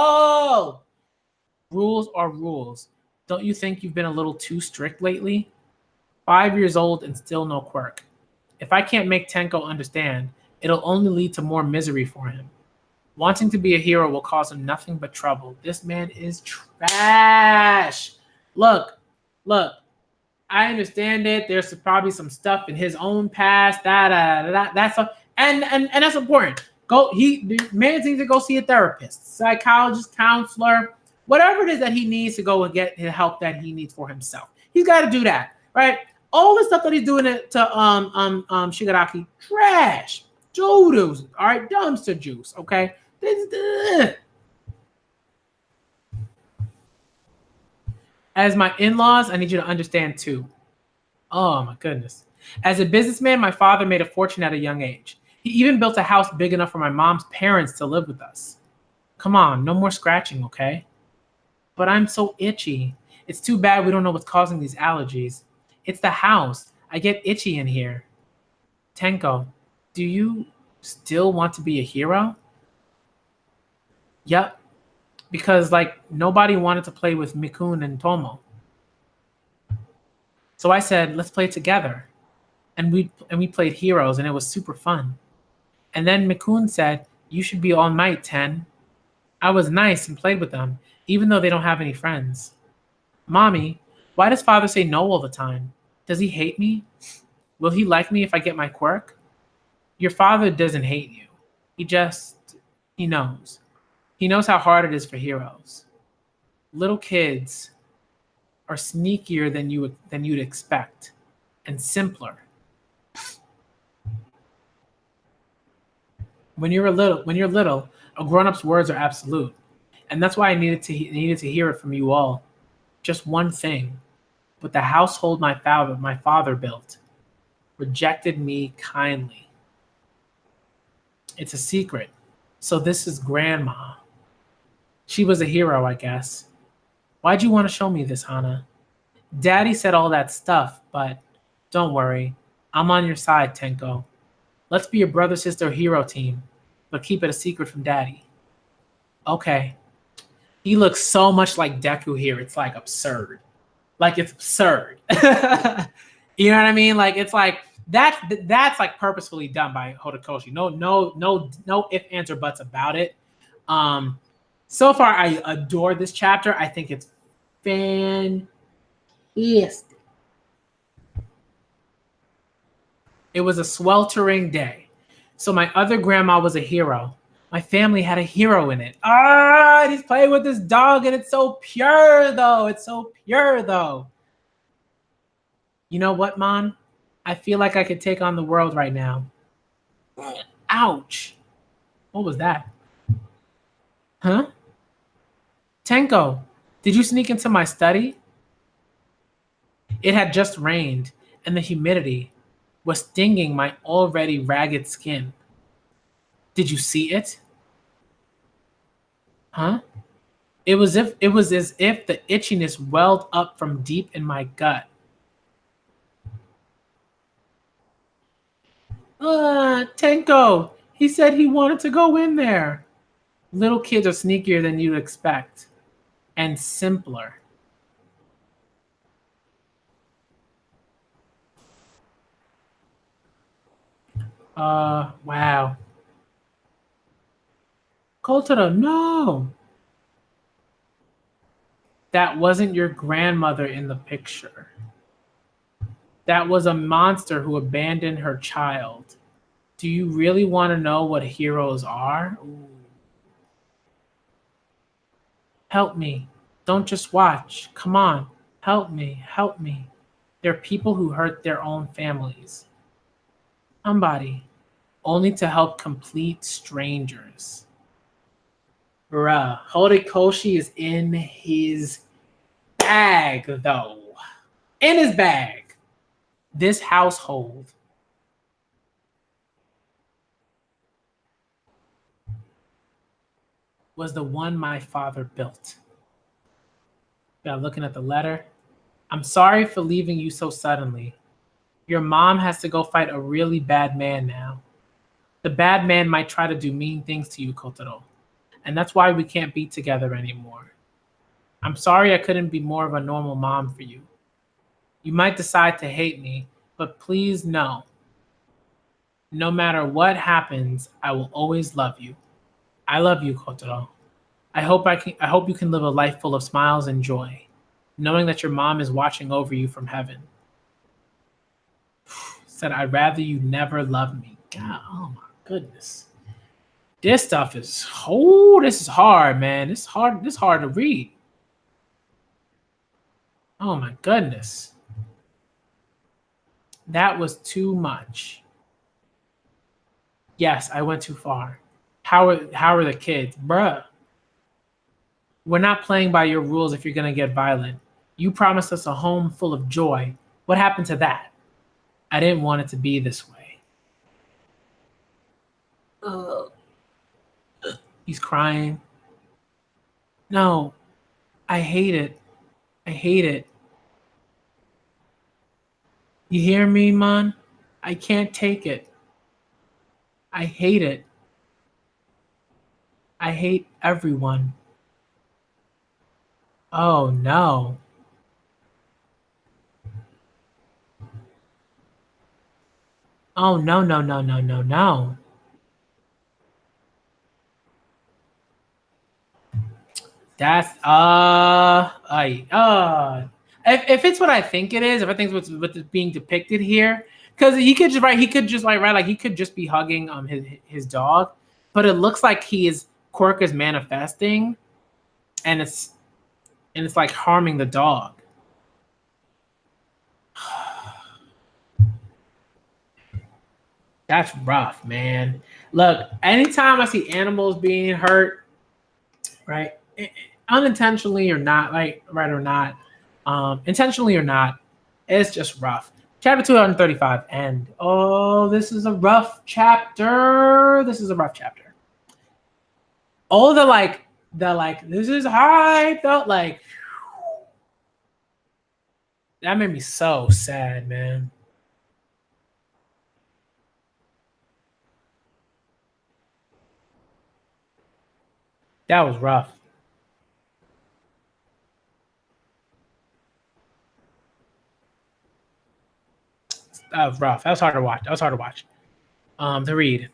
S1: Rules are rules. Don't you think you've been a little too strict lately? 5 years old and still no quirk. If I can't make Tenko understand, it'll only lead to more misery for him. Wanting to be a hero will cause him nothing but trouble. This man is trash. Look, I understand it. There's probably some stuff in his own past. That's and that's important. The man needs to go see a therapist, psychologist, counselor, whatever it is that he needs to go and get the help that he needs for himself. He's got to do that, right? All the stuff that he's doing to Shigaraki, trash, doo-doos, all right, dumpster juice, okay. As my in-laws, I need you to understand too. Oh my goodness. As a businessman, my father made a fortune at a young age. He even built a house big enough for my mom's parents to live with us. Come on, no more scratching, okay? But I'm so itchy. It's too bad we don't know what's causing these allergies. It's the house. I get itchy in here. Tenko, do you still want to be a hero? Yep. Because nobody wanted to play with Mikun and Tomo. So I said, let's play together. And we played heroes and it was super fun. And then Mikun said, you should be All Might, Ten. I was nice and played with them, even though they don't have any friends. Mommy, why does father say no all the time? Does he hate me? Will he like me if I get my quirk? Your father doesn't hate you. He knows. He knows how hard it is for heroes. Little kids are sneakier than you'd expect, and simpler. When you're little, a grown-up's words are absolute, and that's why I needed to hear it from you all. Just one thing, but the household my father built rejected me kindly. It's a secret. So this is Grandma. She was a hero, I guess. Why'd you want to show me this, Hana? Daddy said all that stuff, but don't worry. I'm on your side, Tenko. Let's be a brother-sister hero team, but keep it a secret from Daddy. Okay. He looks so much like Deku here. It's absurd. It's absurd. You know what I mean? It's that's purposefully done by Horikoshi. No ifs, ands, or buts about it. So far, I adore this chapter. I think it's fantastic. It was a sweltering day. So my other grandma was a hero. My family had a hero in it. He's playing with this dog and it's so pure though. You know what, Mom? I feel like I could take on the world right now. Ouch. What was that? Huh? Tenko, did you sneak into my study? It had just rained, and the humidity was stinging my already ragged skin. Did you see it? Huh? It was as if the itchiness welled up from deep in my gut. Tenko, he said he wanted to go in there. Little kids are sneakier than you'd expect. And simpler. Wow. Kotaro, no. That wasn't your grandmother in the picture. That was a monster who abandoned her child. Do you really want to know what heroes are? Ooh. Help me. Don't just watch. Come on. Help me. There are people who hurt their own families. Somebody. only to help complete strangers. Bruh, Horikoshi is in his bag, though. In his bag. This household was the one my father built. Yeah, looking at the letter. I'm sorry for leaving you so suddenly. Your mom has to go fight a really bad man now. The bad man might try to do mean things to you, Kotaro. And that's why we can't be together anymore. I'm sorry I couldn't be more of a normal mom for you. You might decide to hate me, but please know, no matter what happens, I will always love you. I love you, Kotaro. I hope you can live a life full of smiles and joy, knowing that your mom is watching over you from heaven. Said, I'd rather you never love me. God, oh my goodness. This stuff is this is hard, man. This is hard to read. Oh my goodness. That was too much. Yes, I went too far. How are the kids? Bruh. We're not playing by your rules if you're gonna get violent. You promised us a home full of joy. What happened to that? I didn't want it to be this way. He's crying. No, I hate it. I hate it. You hear me, man? I can't take it. I hate it. I hate everyone. Oh no. Oh no, no, no, no, no, no. That's if it's what I think it is, if I think it's what's being depicted here, because he could just write like he could just be hugging his dog, but it looks like Quirk is manifesting, and it's like harming the dog. That's rough, man. Look, anytime I see animals being hurt, right, unintentionally or not, like right or not, intentionally or not, it's just rough. Chapter 235, and oh, this is a rough chapter. This is a rough chapter. All the this is high felt like that made me so sad, man. That was rough. That was rough. That was hard to watch. To read.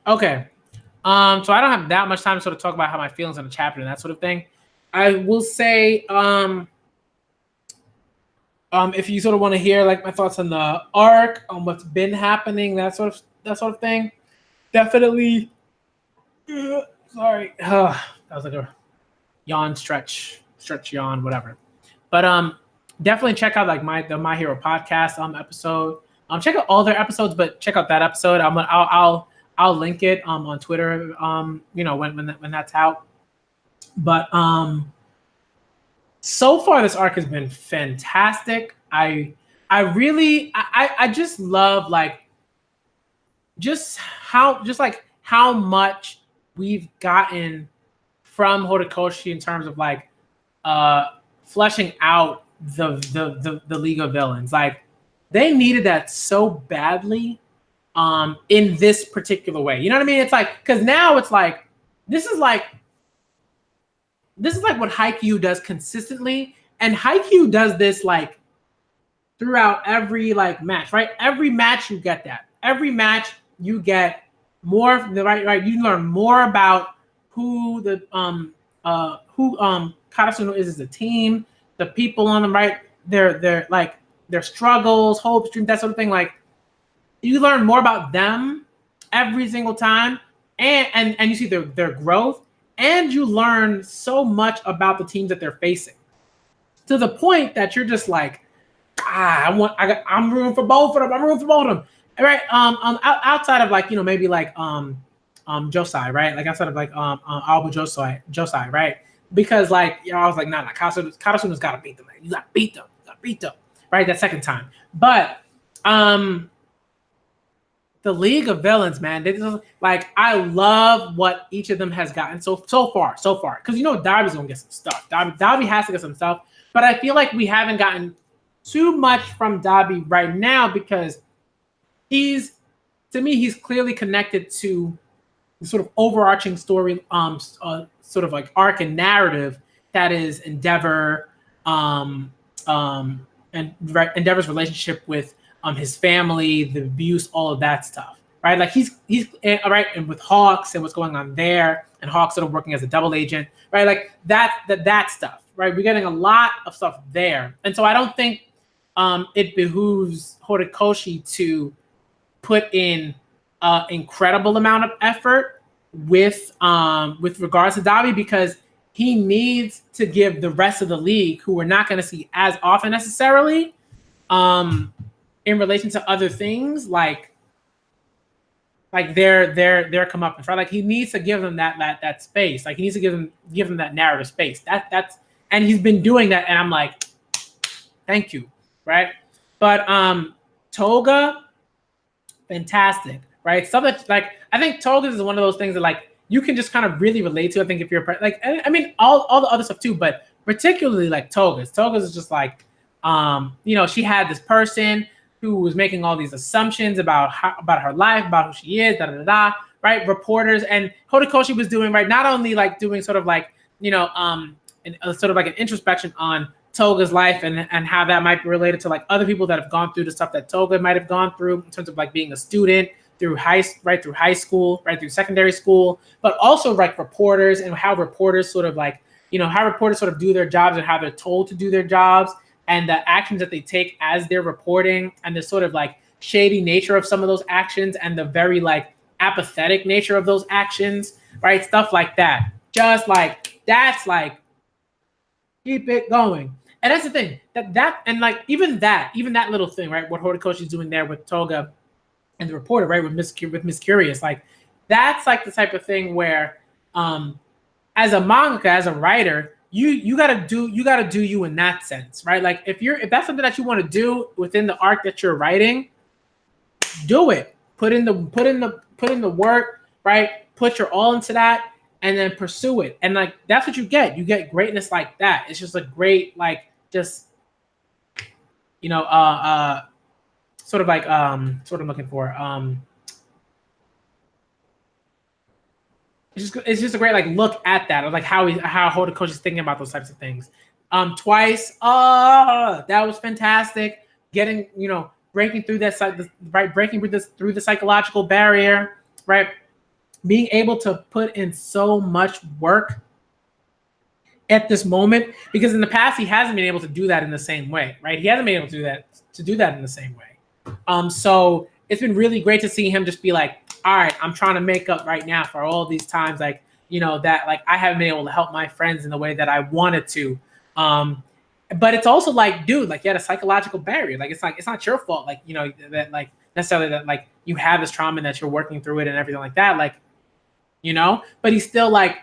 S1: Okay. So I don't have that much time to sort of talk about how my feelings on the chapter and that sort of thing. I will say, if you sort of want to hear like my thoughts on the arc, on what's been happening, that sort of thing, definitely. Sorry, that was like a yawn, stretch, yawn, whatever. But definitely check out like the My Hero podcast episode. Check out all their episodes, but check out that episode. I'll link it on Twitter. When that's out. But so far this arc has been fantastic. I just love like just how much we've gotten from Horikoshi in terms of like fleshing out the League of Villains. Like they needed that so badly in this particular way. You know what I mean? It's like because now it's like this is like what Haikyuu does consistently, and Haikyuu does this like throughout every like match, right? Every match you get that. Every match you get more right. You learn more about who Karasuno is as a team, the people on the right, their struggles, hopes, dreams, that sort of thing. Like you learn more about them every single time, and you see their growth, and you learn so much about the teams that they're facing. To the point that you're just like, I'm rooting for both of them. I'm rooting for both of them. All right. Outside of like, maybe like Josai, right? Like outside of like Alba Josai, right? Because like, I was like, nah, Karasuno's gotta beat them. Man. You gotta beat them. Right? That second time. But the League of Villains, man, like I love what each of them has gotten so far. Because Darby's gonna get some stuff. Darby has to get some stuff, but I feel like we haven't gotten too much from Darby right now because he's clearly connected to the sort of overarching story, sort of like arc and narrative that is Endeavor, and Endeavor's relationship with his family, the abuse, all of that stuff, right? Like he's right, and with Hawks and what's going on there, and Hawks sort of working as a double agent, right? Like that stuff, right? We're getting a lot of stuff there, and so I don't think it behooves Horikoshi to put in an incredible amount of effort with regards to Dabi because he needs to give the rest of the league, who we're not going to see as often necessarily, in relation to other things like their comeuppance, right? Like he needs to give them that space. Like he needs to give them that narrative space. And he's been doing that, and I'm like, thank you, right? But Toga, fantastic, right? Stuff that like I think Toga is one of those things that like you can just kind of really relate to. I think if you're like, I mean, all the other stuff too, but particularly like Toga's is just like, she had this person who was making all these assumptions about her life, about who she is, right? Reporters, and Horikoshi was doing, right, not only like doing sort of like, sort of like an introspection on Toga's life and how that might be related to like other people that have gone through the stuff that Toga might have gone through in terms of like being a student through high school, right through secondary school, but also like reporters and how reporters sort of like, how reporters sort of do their jobs and how they're told to do their jobs, and the actions that they take as they're reporting, and the sort of like shady nature of some of those actions, and the very like apathetic nature of those actions, right? Stuff like that. Just like, that's like, keep it going. And that's the thing, that and like even that little thing, right? What Horikoshi's doing there with Toga and the reporter, right? With Miss Curious, like that's like the type of thing where, as a mangaka, as a writer, you gotta do you in that sense, right? Like if that's something that you want to do within the arc that you're writing, do it. Put in the work, right? Put your all into that, and then pursue it. And like that's what you get. You get greatness like that. It's just a great like just sort of like sort of looking for it's just a great like look at that, of like how Horikoshi is thinking about those types of things. Twice, that was fantastic. Getting breaking through through the psychological barrier, right? Being able to put in so much work at this moment, because in the past he hasn't been able to do that in the same way, right? He hasn't been able to do that in the same way. So it's been really great to see him just be like, all right, I'm trying to make up right now for all these times, like, that like I haven't been able to help my friends in the way that I wanted to. But it's also like, dude, like you had a psychological barrier. Like it's not your fault, like, that like necessarily that like you have this trauma and that you're working through it and everything like that. Like, but he's still like,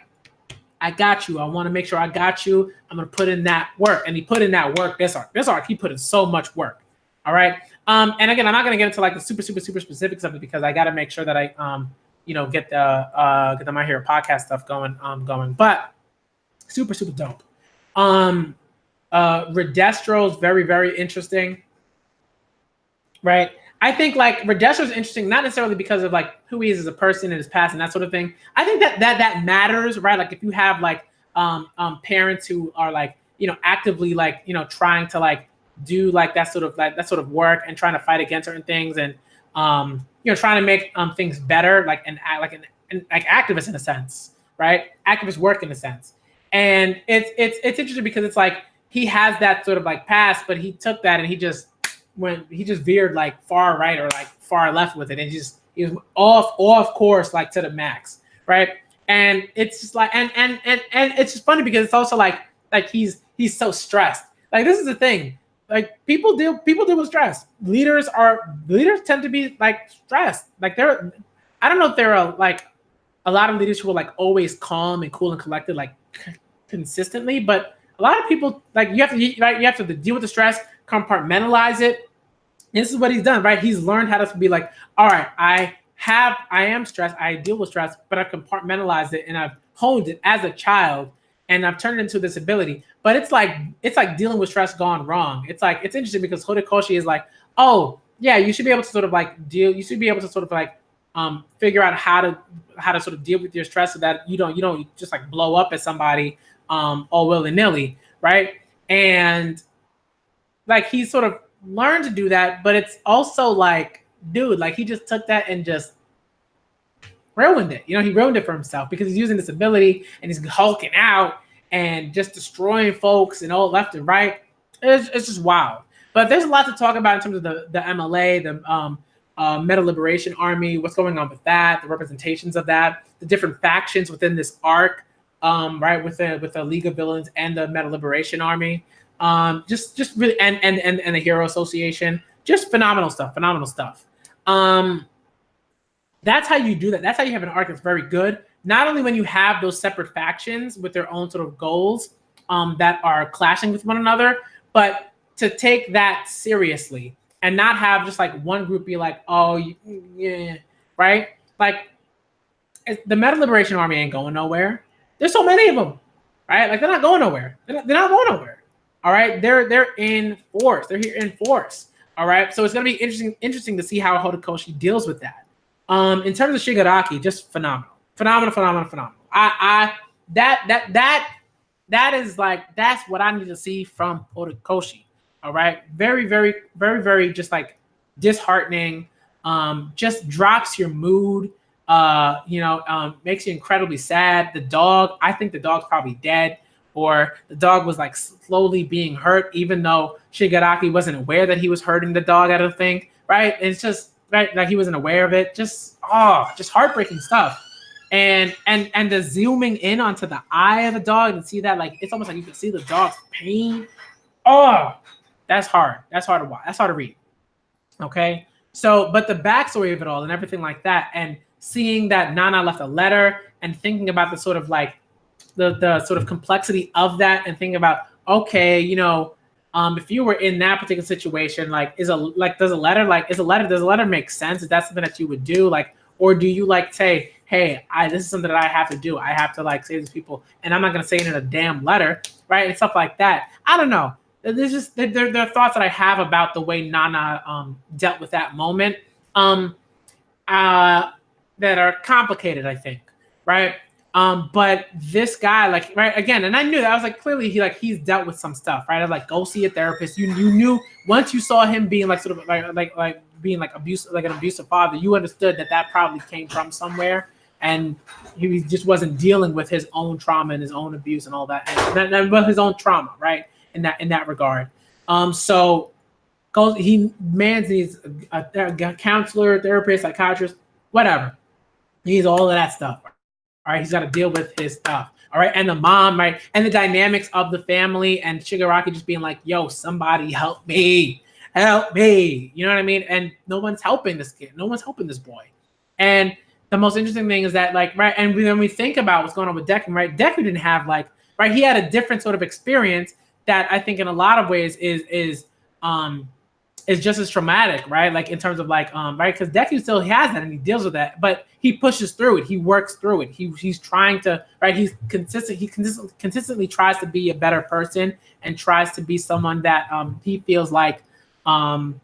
S1: I got you. I want to make sure I got you. I'm gonna put in that work. And he put in that work. This arc, he put in so much work. All right. And again, I'm not gonna get into like the super specifics of it because I gotta make sure that I get the My Hero podcast stuff going. But super dope. Redestro is very, very interesting. Right. I think like Redestro is interesting, not necessarily because of like who he is as a person and his past and that sort of thing. I think that matters, right? Like if you have like parents who are like, actively like, trying to like do like that sort of work and trying to fight against certain things and trying to make things better, like an activist in a sense, right? Activist work in a sense. And it's interesting because it's like he has that sort of like past, but he took that and he just veered like far right or like far left with it, and he was off course like to the max, right? And it's just like and it's just funny because it's also like he's so stressed. Like this is the thing. like people deal with stress. Leaders tend to be like stressed. Like I don't know if there are like a lot of leaders who are like always calm and cool and collected like consistently, but a lot of people like you have to deal with the stress, compartmentalize it. This is what he's done, right? He's learned how to be like, all right, I am stressed, I deal with stress, but I've compartmentalized it and I've honed it as a child and I've turned it into this ability. But it's like dealing with stress gone wrong. It's like, it's interesting because Horikoshi is like, oh yeah, you should be able to sort of like you should be able to sort of like figure out how to sort of deal with your stress so that you don't just like blow up at somebody all willy-nilly, right? And like he sort of learned to do that, but it's also like, dude, like he just took that and just ruined it. He ruined it for himself because he's using this ability and he's hulking out and just destroying folks and all left and right. It's just wild. But there's a lot to talk about in terms of the MLA, the Meta Liberation Army, what's going on with that, the representations of that, the different factions within this arc, right, with the League of Villains and the Meta Liberation Army. Just really and the Hero Association. Just phenomenal stuff. That's how you do that. That's how you have an arc that's very good. Not only when you have those separate factions with their own sort of goals that are clashing with one another, but to take that seriously and not have just like one group be like, oh, yeah, right? Like the Meta Liberation Army ain't going nowhere. There's so many of them, right? Like they're not going nowhere. They're not going nowhere. All right, they're in force. They're here in force. All right, so it's gonna be interesting to see how Horikoshi deals with that. In terms of Shigaraki, just phenomenal. That is like, that's what I need to see from Horikoshi. All right, very just like disheartening. Just drops your mood. Makes you incredibly sad. The dog, I think the dog's probably dead, or the dog was like slowly being hurt, even though Shigaraki wasn't aware that he was hurting the dog, I don't think, right? It's just, right, like he wasn't aware of it. Just heartbreaking stuff. And the zooming in onto the eye of the dog and see that, like, it's almost like you can see the dog's pain. Oh, that's hard. That's hard to watch. That's hard to read. Okay. So, but the backstory of it all and everything like that, and seeing that Nana left a letter and thinking about the sort of like the sort of complexity of that, and thinking about, okay, if you were in that particular situation, like, does a letter make sense? Is that something that you would do? Like, or do you like say, hey, this is something that I have to do. I have to like save these people, and I'm not going to say it in a damn letter, right? And stuff like that. I don't know. There's just there are thoughts that I have about the way Nana dealt with that moment that are complicated, I think, right? But this guy, like, right, again, and I knew that. I was like, clearly he's dealt with some stuff, right? I was like, go see a therapist. You knew once you saw him being like sort of like being like an abusive father, you understood that probably came from somewhere, and he just wasn't dealing with his own trauma and his own abuse and all that, and his own trauma, right? In that regard. So he needs a counselor, therapist, psychiatrist, whatever. He needs all of that stuff. All right, he's got to deal with his stuff. All right, and the mom, right, and the dynamics of the family, and Shigaraki just being like, "Yo, somebody help me, help me." You know what I mean? And no one's helping this kid. No one's helping this boy. And the most interesting thing is that, like, right, and when we think about what's going on with Deku, right, Deku didn't have like, right, he had a different sort of experience that I think in a lot of ways is just as traumatic, right? Like in terms of like, right, because Deku still has that and he deals with that, but he pushes through it. He works through it. He's trying to, right? He consistently tries to be a better person and tries to be someone that he feels like he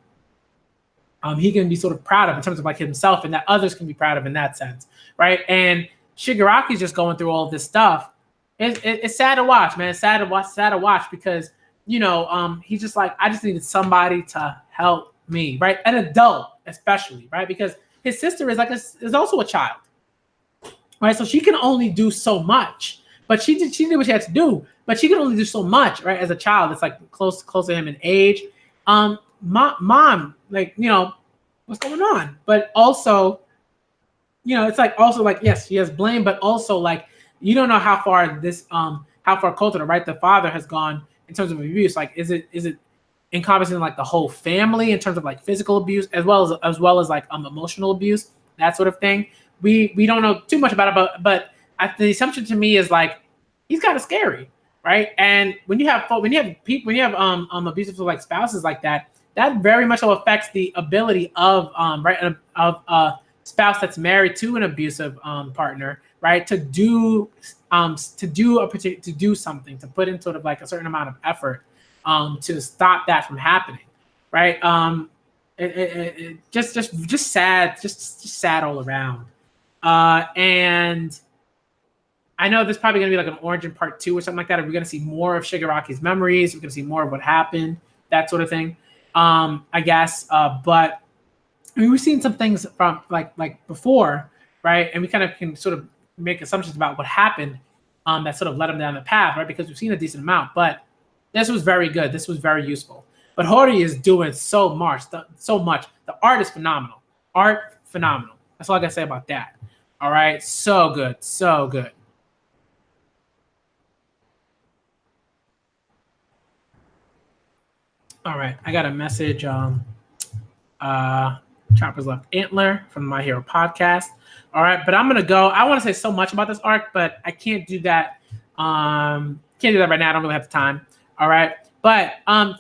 S1: can be sort of proud of in terms of like himself, and that others can be proud of in that sense, right? And Shigaraki's just going through all this stuff. It's sad to watch, man. It's sad to watch because, he's just like, I just needed somebody to help me, right? An adult, especially, right? Because his sister is also a child, right? So she can only do so much, but she did what she had to do, but she can only do so much, right? As a child, it's like close to him in age. Mom, like, what's going on? But also, it's like also like, yes, she has blame, but also like, you don't know how far Kotaro, right, the father has gone in terms of abuse. Like, is it encompassing like the whole family in terms of like physical abuse as well as like emotional abuse, that sort of thing. We don't know too much about it, but the assumption to me is like he's kind of scary, right? And when you have abusive like spouses like that, that very much so affects the ability of of spouse that's married to an abusive partner, right, to do something, to put in sort of like a certain amount of effort to stop that from happening, right? Just sad, just sad all around. And I know there's probably going to be like an Origin Part 2 or something like that. Are we going to see more of Shigaraki's memories? We're going to see more of what happened, that sort of thing, I guess. But I mean, we've seen some things from like before, right? And we kind of can sort of make assumptions about what happened that sort of led him down the path, right? Because we've seen a decent amount. But this was very good. This was very useful. But Hori is doing so much. The art is phenomenal. Art, phenomenal. That's all I got to say about that. All right? So good. So good. All right. I got a message. Chopper's Left Antler from the My Hero podcast. All right, but I'm gonna go. I want to say so much about this arc, but I can't do that. Can't do that right now. I don't really have the time. All right, but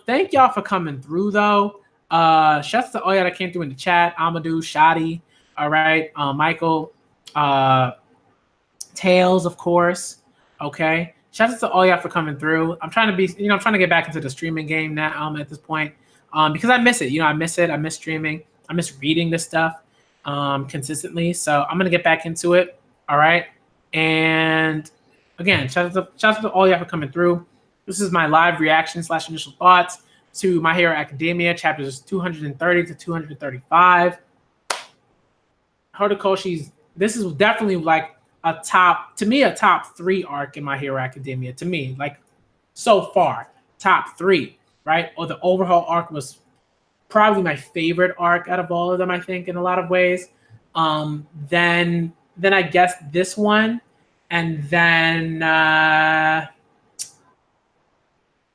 S1: thank y'all for coming through though. Shouts to all y'all that came through in the chat. Amadou, Shadi. All right, Michael, Tails, of course. Okay. Shouts to all y'all for coming through. I'm trying to get back into the streaming game now at this point because I miss it. I miss it. I miss streaming. I miss reading this stuff consistently. So I'm going to get back into it. All right. And again, shout out to all y'all for coming through. This is my live reaction / initial thoughts to My Hero Academia, chapters 230 to 235. Horikoshi's, this is definitely like a top 3 arc in My Hero Academia. To me, like so far, top 3, right? Or the overhaul arc was probably my favorite arc out of all of them, I think, in a lot of ways. Then I guess this one, and then I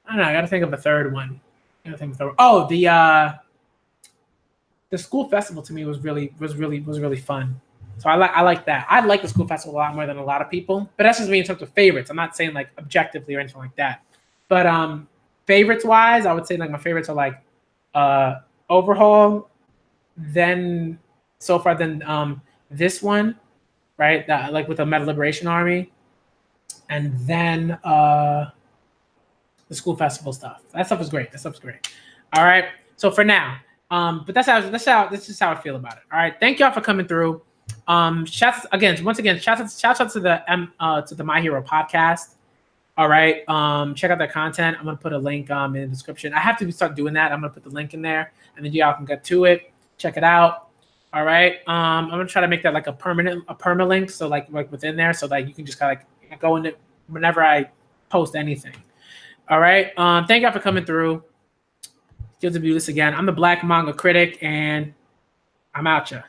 S1: don't know. I gotta think of a third one. Oh, the school festival to me was really fun. So I like that. I like the school festival a lot more than a lot of people, but that's just me in terms of favorites. I'm not saying like objectively or anything like that. But favorites wise, I would say like my favorites are like Overhaul, then so far then this one, right? That like with the Meta Liberation Army, and then the school festival stuff. That stuff is great. All right. So for now, but this is how I feel about it. All right. Thank y'all for coming through. Shouts out to the My Hero podcast. All right. Check out their content. I'm gonna put a link in the description. I have to start doing that. I'm gonna put the link in there, and then y'all can get to it. Check it out. All right. I'm gonna try to make that like a permalink, so like within there, so that you can just kind of like go in it whenever I post anything. All right. Thank y'all for coming through. Good to do this again. I'm the Black Manga Critic, and I'm out ya.